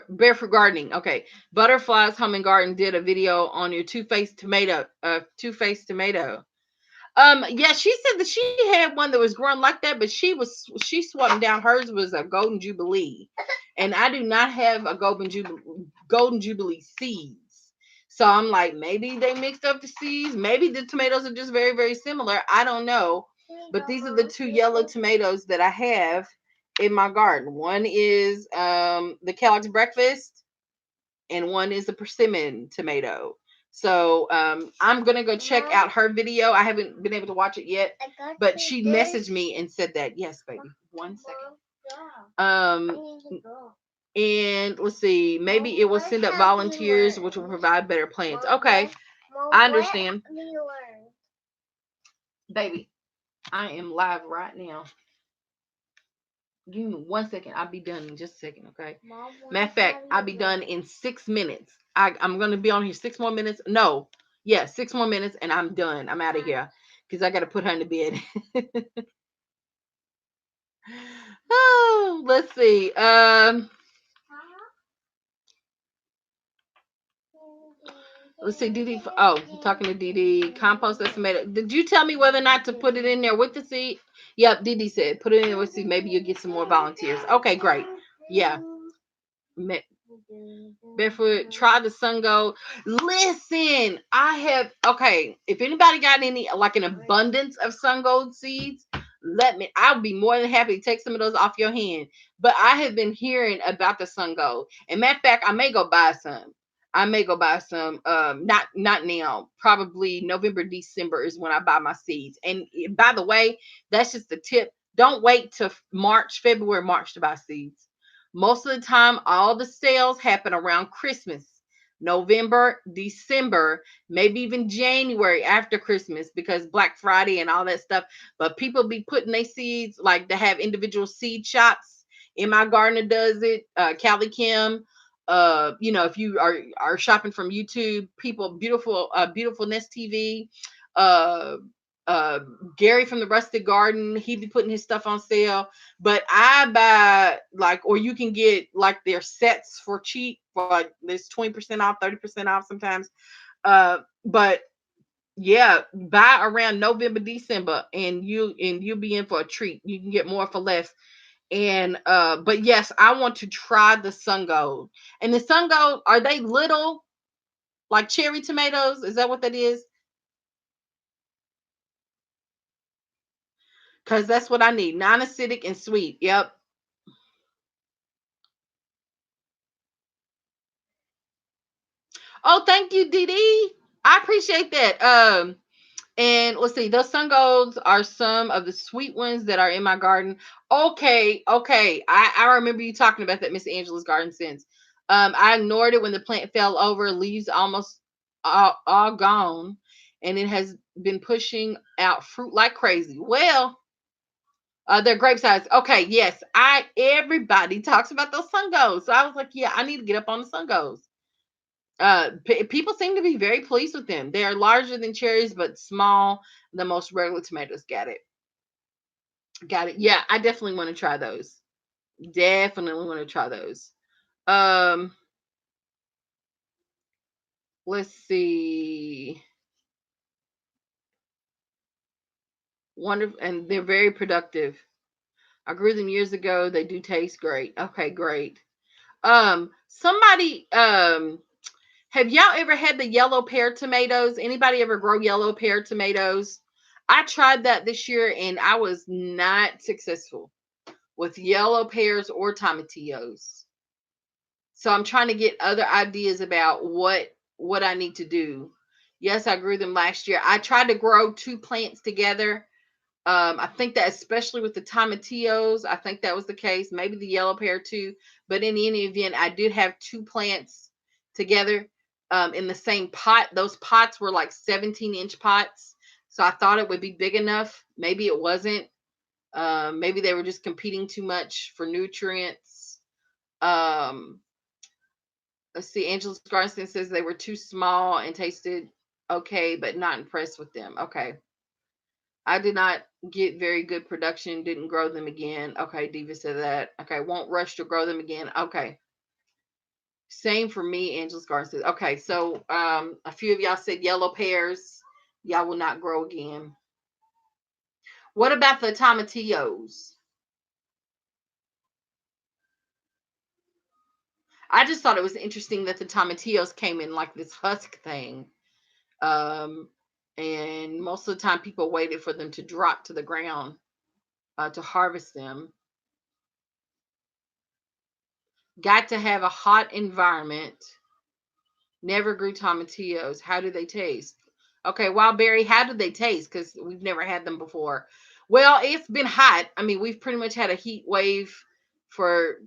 A: Barefoot gardening. Okay. Butterflies Humming Garden did a video on your two-faced tomato. Two-faced tomato. Yeah, she said that she had one that was growing like that, but she swapped down. Hers was a Golden Jubilee, and I do not have a Golden Jubilee seeds. So I'm like, maybe they mixed up the seeds. Maybe the tomatoes are just very, very similar. I don't know. But these are the two yellow tomatoes that I have in my garden. One is the Kellogg's Breakfast, and one is the persimmon tomato. So I'm gonna go check out her video. I haven't been able to watch it yet, but she messaged me and said that. Yes, baby. 1 second. And let's see, maybe it will send up volunteers, which will provide better plants. Okay, I understand. Baby, I am live right now. Give me 1 second. I'll be done in just a second, okay? Matter of fact, I'll be done in 6 minutes. I'm going to be on here 6 more minutes. No. Yeah, 6 more minutes and I'm done. I'm out of here because I got to put her in the bed. Oh, let's see. Let's see, DD. Oh, talking to DD. Compost estimated. Did you tell me whether or not to put it in there with the seed? Yep, DD said put it in there with seed. Maybe you'll get some more volunteers. Okay, great. Yeah. Barefoot, try the sun gold. Listen, I have okay. If anybody got any like an abundance of sun gold seeds, let me. I'll be more than happy to take some of those off your hand. But I have been hearing about the sun gold, and matter of fact, I may go buy some. I may go buy some. Not now. Probably November, December is when I buy my seeds. And by the way, that's just the tip. Don't wait till March, February, March to buy seeds. Most of the time, all the sales happen around Christmas, November, December, maybe even January after Christmas because Black Friday and all that stuff. But people be putting their seeds like to have individual seed shops. In My Gardener does it. Callie Kim. If you are shopping from YouTube, people beautifulness TV. Uh, uh, Gary from the Rusted Garden, he be putting his stuff on sale. But I buy like, or you can get like their sets for cheap, for like there's 20% off, 30% off sometimes. But yeah, buy around November, December, and you'll be in for a treat. You can get more for less. And but yes, I want to try the sun gold. And the sun gold, are they little like cherry tomatoes? Is that what that is? Because that's what I need. Non-acidic and sweet. Yep. Oh, thank you, Dee. I appreciate that. And let's see, those sun golds are some of the sweet ones that are in my garden. Okay, okay. I remember you talking about that, Miss Angela's garden sense. I ignored it when the plant fell over, leaves almost all gone, and it has been pushing out fruit like crazy. Well, they're grape size. Okay, yes. I everybody talks about those sun golds. So I was like, yeah, I need to get up on the sun golds. People seem to be very pleased with them. They are larger than cherries, but small. The most regular tomatoes. Got it. Got it. Yeah, I definitely want to try those. Definitely want to try those. Um, let's see. Wonderful, and they're very productive. I grew them years ago. They do taste great. Okay, great. Somebody, have y'all ever had the yellow pear tomatoes? Anybody ever grow yellow pear tomatoes? I tried that this year and I was not successful with yellow pears or tomatillos. So I'm trying to get other ideas about what I need to do. Yes, I grew them last year. I tried to grow two plants together. I think that especially with the tomatillos, I think that was the case. Maybe the yellow pear too. But in any event, I did have two plants together in the same pot. Those pots were like 17-inch pots. So I thought it would be big enough. Maybe it wasn't. Maybe they were just competing too much for nutrients. Um, let's see. Angela's Garson says they were too small and tasted okay, but not impressed with them. Okay. I did not get very good production, didn't grow them again. Okay, Diva said that. Okay, won't rush to grow them again. Okay. Same for me, Angela's Garden says. Okay, so a few of y'all said yellow pears. Y'all will not grow again. What about the tomatillos? I just thought it was interesting that the tomatillos came in like this husk thing. Um, and most of the time people waited for them to drop to the ground to harvest them. Got to have a hot environment. Never grew tomatillos. How do they taste? Okay, Wild Berry, how do they taste? Because we've never had them before. Well, it's been hot. I mean, we've pretty much had a heat wave for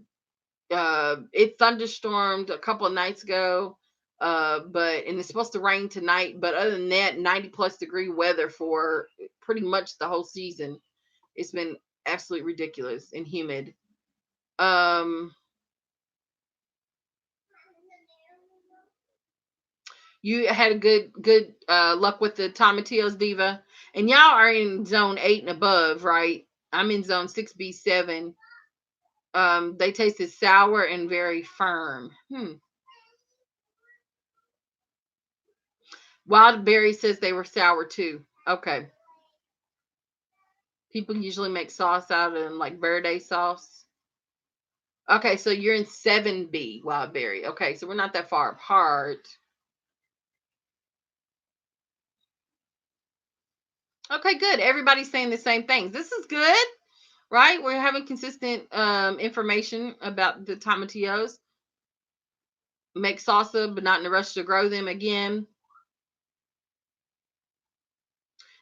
A: it thunderstormed a couple of nights ago. But and it's supposed to rain tonight. But other than that, 90 plus degree weather for pretty much the whole season. It's been absolutely ridiculous and humid. Um You had a good luck with the tomatillos, Diva, and y'all are in zone 8 and above, right? I'm in zone 6B7. They tasted sour and very firm. Wild Berry says they were sour too. Okay. People usually make sauce out of like verde sauce. Okay, so you're in 7B, Wild Berry. Okay, so we're not that far apart. Okay, good. Everybody's saying the same things. This is good, right? We're having consistent information about the tomatillos. Make salsa, but not in a rush to grow them again.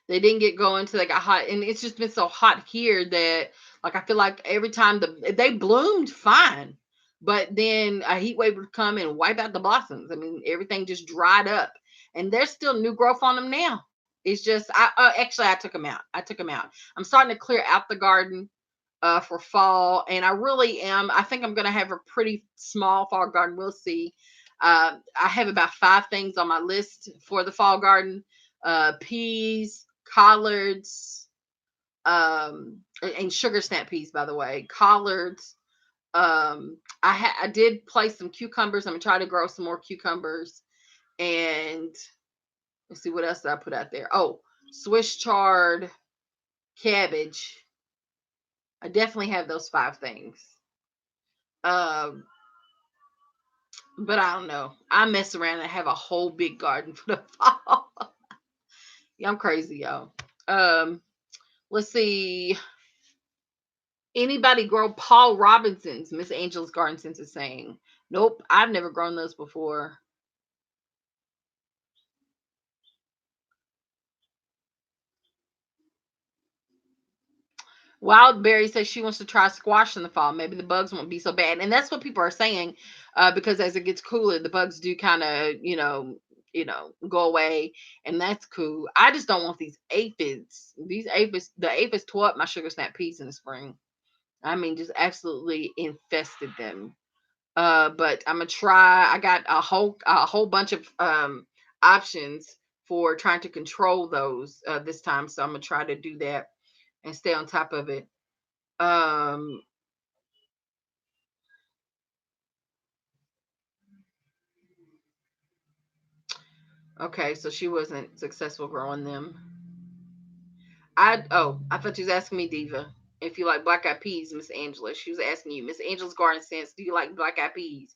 A: They didn't get going until they got hot, and it's just been so hot here that like I feel like every time they bloomed fine, but then a heat wave would come and wipe out the blossoms. I mean, everything just dried up, and there's still new growth on them now. It's just I actually I took them out. I took them out. I'm starting to clear out the garden for fall, and I really am. I think I'm going to have a pretty small fall garden. We'll see. I have about 5 things on my list for the fall garden: peas, collards, and sugar snap peas. By the way, collards. I did place some cucumbers. I'm gonna try to grow some more cucumbers, and let's see what else did I put out there. Oh, Swiss chard, cabbage. I definitely have those 5 things. Um, but I don't know. I mess around and have a whole big garden for the fall. Yeah, I'm crazy, y'all. Let's see. Anybody grow Paul Robinson's? Miss Angel's Garden Sense is saying. Nope, I've never grown those before. Wild Berry says she wants to try squash in the fall. Maybe the bugs won't be so bad, and that's what people are saying. Because as it gets cooler, the bugs do kind of, go away, and that's cool. I just don't want these aphids. These aphids, the aphids tore up my sugar snap peas in the spring. I mean, just absolutely infested them. But I'm gonna try. I got a whole bunch of options for trying to control those this time, so I'm gonna try to do that and stay on top of it. Um, okay, so she wasn't successful growing them. I thought you was asking me, Diva, if you like black eyed peas, Miss Angela. She was asking you, Miss Angela's Garden Sense, do you like black eyed peas?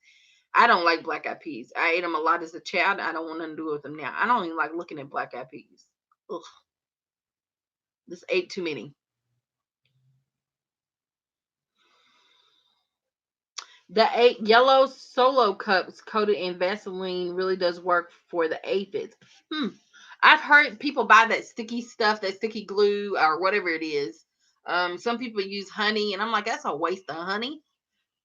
A: I don't like black eyed peas. I ate them a lot as a child. I don't want nothing to do with them now. I don't even like looking at black eyed peas. Ugh, just ate too many. The eight yellow solo cups coated in Vaseline really does work for the aphids. Hmm. I've heard people buy that sticky stuff, that sticky glue or whatever it is. Some people use honey, and I'm like, that's a waste of honey.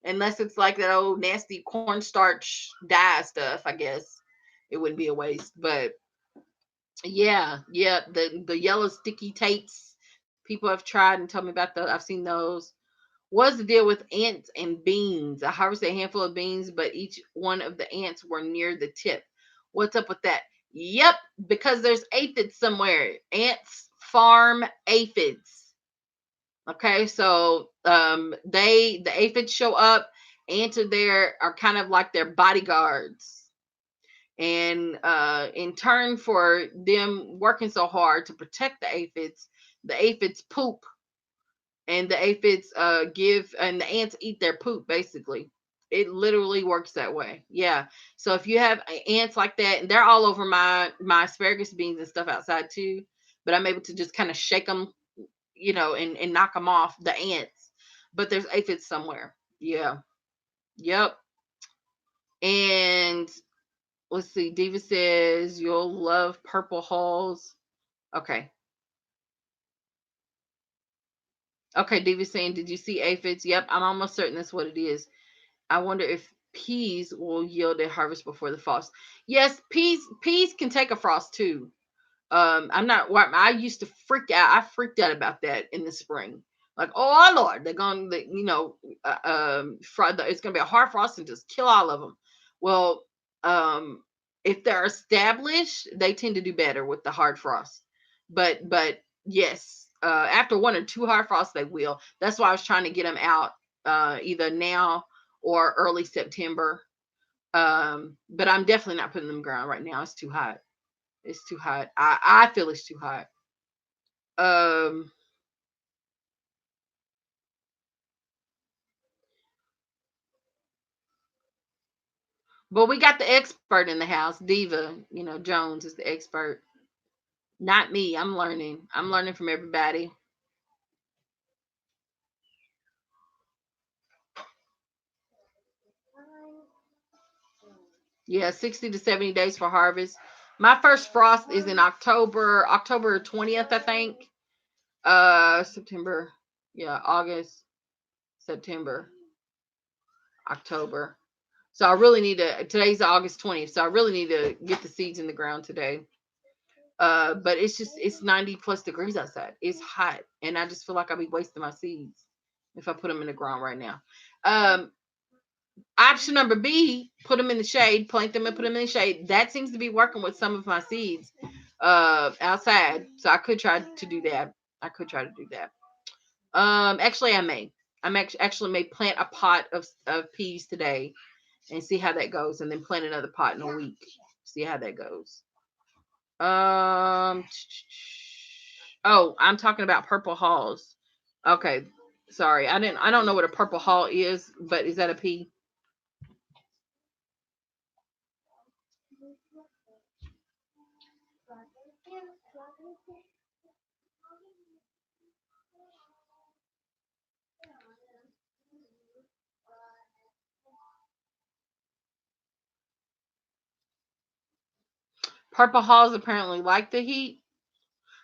A: Unless it's like that old nasty cornstarch dye stuff, I guess it wouldn't be a waste. But yeah, the yellow sticky tapes people have tried and told me about those. I've seen those. What's the deal with ants and beans? I harvested a handful of beans, but each one of the ants were near the tip. What's up with that? Yep, because there's aphids somewhere. Ants farm aphids. Okay, so the aphids show up. Ants are there, are kind of like their bodyguards. And in turn for them working so hard to protect the aphids poop, and the aphids give, and the ants eat their poop basically. It literally works that way. Yeah. So if you have ants like that, and they're all over my asparagus beans and stuff outside too, but I'm able to just kind of shake them, and knock them off, the ants. But there's aphids somewhere. Yeah. Yep. And let's see. Diva says you'll love purple hulls. Okay. Okay, Diva's saying, did you see aphids? Yep, I'm almost certain that's what it is. I wonder if peas will yield a harvest before the frost. Yes, peas can take a frost too. I'm not. I used to freak out. I freaked out about that in the spring. Like, oh Lord, they're going to, it's going to be a hard frost and just kill all of them. Well, if they're established, they tend to do better with the hard frost. But yes, after 1 or 2 hard frosts, they will. That's why I was trying to get them out either now or early September. But I'm definitely not putting them in the ground right now. It's too hot. It's too hot. I feel it's too hot. Um, but we got the expert in the house, Diva. You know, Jones is the expert. Not me. I'm learning. I'm learning from everybody. Yeah, 60 to 70 days for harvest. My first frost is in October 20th, I think. September. Yeah, August, September, October. So I really need to today's August 20th. So I really need to get the seeds in the ground today. But it's 90 plus degrees outside. It's hot. And I just feel like I'll be wasting my seeds if I put them in the ground right now. Um, Option number B, put them in the shade, plant them and put them in the shade. That seems to be working with some of my seeds outside. So I could try to do that. I could try to do that. Actually I may. Actually may plant a pot of peas today and see how that goes, and then plant another pot in a week. See how that goes. Um oh, I'm talking about purple hulls. Okay. Sorry. I don't know what a purple hull is, but is that a pea? Purple hulls apparently like the heat.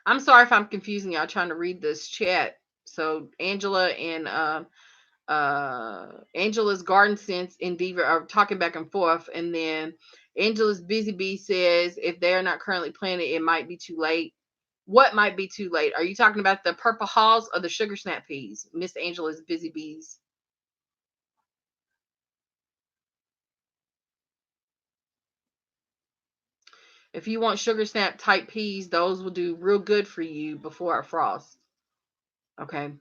A: I'm sorry if I'm confusing y'all trying to read this chat. So Angela and Angela's Garden Sense and Diva are talking back and forth, and then Angela's Busy Bee says if they are not currently planted, it might be too late. What might be too late? Are you talking about the purple hulls or the sugar snap peas? Miss Angela's Busy Bees. If you want sugar snap type peas, those will do real good for you before a frost. Okay.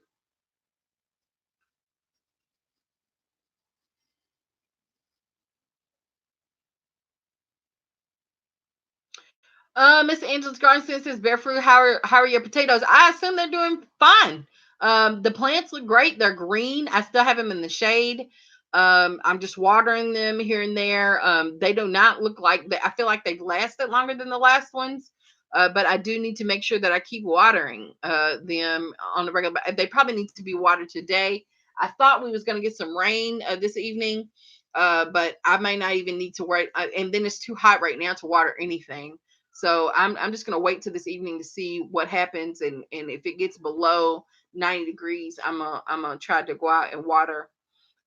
A: Miss Angela's Garden says, Bearfruit, how are your potatoes? I assume they're doing fine. The plants look great. They're green. I still have them in the shade. I'm just watering them here and there. They do not look like I feel like they've lasted longer than the last ones. But I do need to make sure that I keep watering them on the regular. They probably need to be watered today. I thought we was going to get some rain this evening, but I may not even need to wait. And then it's too hot right now to water anything. So I'm just gonna wait till this evening to see what happens, and if it gets below 90 degrees, I'm gonna try to go out and water.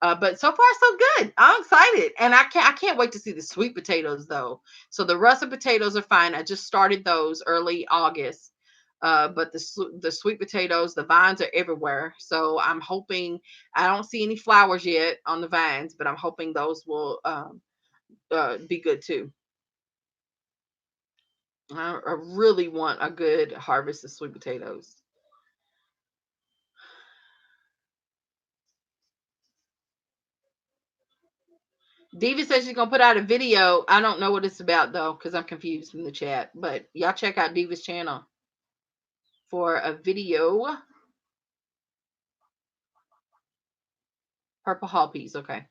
A: But so far so good. I'm excited, and I can't wait to see the sweet potatoes though. So the russet potatoes are fine. I just started those early August. But the sweet potatoes, the vines are everywhere. So I'm hoping I don't see any flowers yet on the vines, but I'm hoping those will be good too. I really want a good harvest of sweet potatoes. Diva says she's gonna put out a video. I don't know what it's about though, because I'm confused in the chat. But y'all check out Diva's channel for a video. Purple hull peas, okay.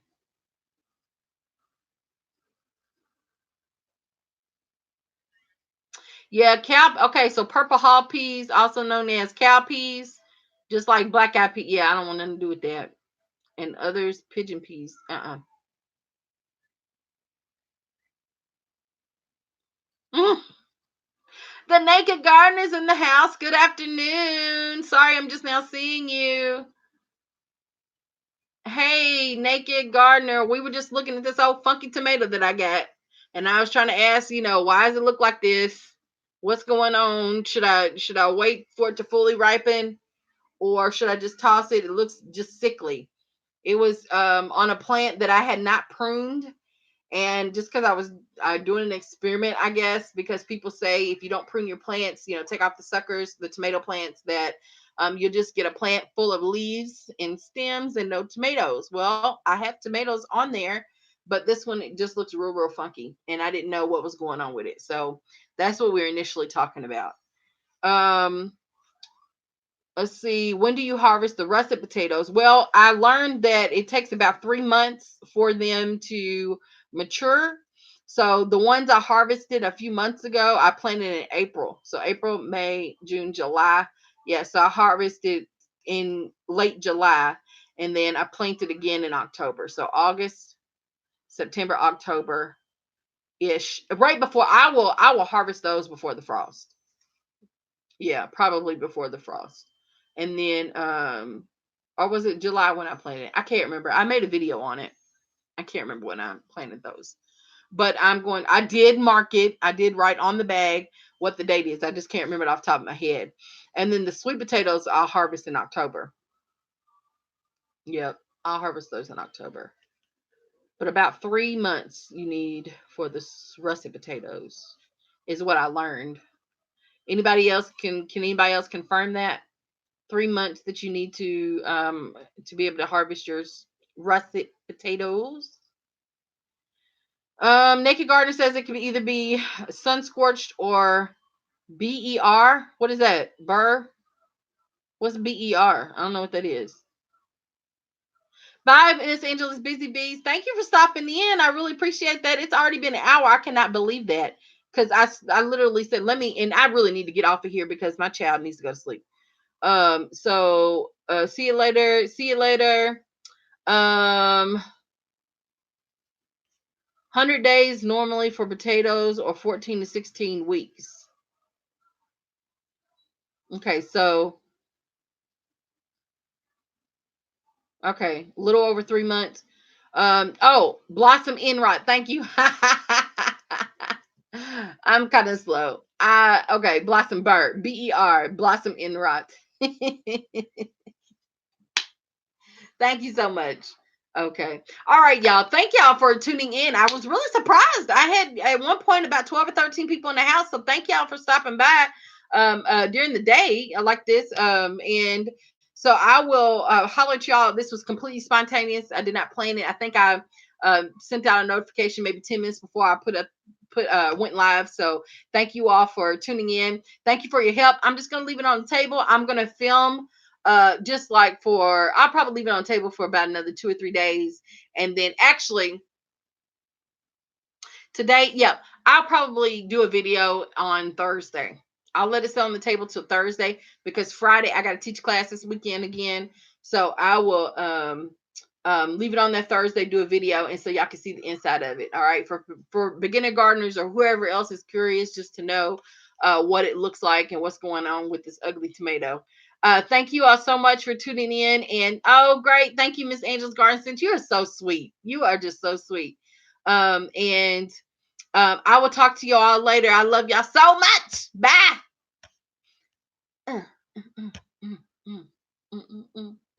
A: Yeah, cow. Okay, so purple hull peas, also known as cow peas, just like black eyed peas. Yeah, I don't want nothing to do with that. And others, pigeon peas. Mm. The naked gardener's in the house. Good afternoon. Sorry, I'm just now seeing you. Hey, naked gardener, we were just looking at this old funky tomato that I got, and I was trying to ask, why does it look like this? What's going on? Should I wait for it to fully ripen, or should I just toss it? It looks just sickly. It was on a plant that I had not pruned, and just because I was doing an experiment, I guess, because people say if you don't prune your plants, take off the suckers, the tomato plants, that you'll just get a plant full of leaves and stems and no tomatoes. Well, I have tomatoes on there, but this one it just looks real funky, and I didn't know what was going on with it. So that's what we were initially talking about. Um, let's see. When do you harvest the russet potatoes? Well, I learned that it takes about 3 months for them to mature. So the ones I harvested a few months ago, I planted in April. So April, May, June, July. Yeah, so I harvested in late July, and then I planted again in October. So August, September, October ish. Right before I will harvest those before the frost. Yeah, probably before the frost. And then or was it July when I planted it? I can't remember. I made a video on it. I can't remember when I planted those. But I did mark it. I did write on the bag what the date is. I just can't remember it off the top of my head. And then the sweet potatoes I'll harvest in October. Yep, I'll harvest those in October. But about 3 months you need for the russet potatoes is what I learned. Anybody else can anybody else confirm that? 3 months that you need to be able to harvest your russet potatoes. Naked Gardener says it can either be sun scorched or BER. What is that? Burr? What's BER? I don't know what that is. Bye, Miss Angelus Busy Bees. Thank you for stopping in. I really appreciate that. It's already been an hour. I cannot believe that because I literally said let me, and I really need to get off of here because my child needs to go to sleep. So see you later. See you later. 100 days normally for potatoes or 14 to 16 weeks. Okay, so okay, a little over 3 months. Oh, Blossom Enrot. Thank you. I'm kind of slow. Okay, Blossom Bird. BER. Blossom Enrot. Thank you so much. Okay. All right, y'all. Thank y'all for tuning in. I was really surprised. I had at one point about 12 or 13 people in the house. So thank y'all for stopping by during the day like this. And so I will holler at y'all. This was completely spontaneous. I did not plan it. I think I sent out a notification maybe 10 minutes before I went live. So thank you all for tuning in. Thank you for your help. I'm just gonna leave it on the table. I'm gonna film just like I'll probably leave it on the table for about another 2 or 3 days. And then actually today, I'll probably do a video on Thursday. I'll let it sit on the table till Thursday because Friday I got to teach class this weekend again. So I will leave it on that Thursday, do a video, and so y'all can see the inside of it. All right, for beginner gardeners or whoever else is curious, just to know what it looks like and what's going on with this ugly tomato. Thank you all so much for tuning in. And oh, great, thank you, Miss Angel's Garden Sense. You are so sweet. You are just so sweet. And I will talk to you all later. I love y'all so much. Bye.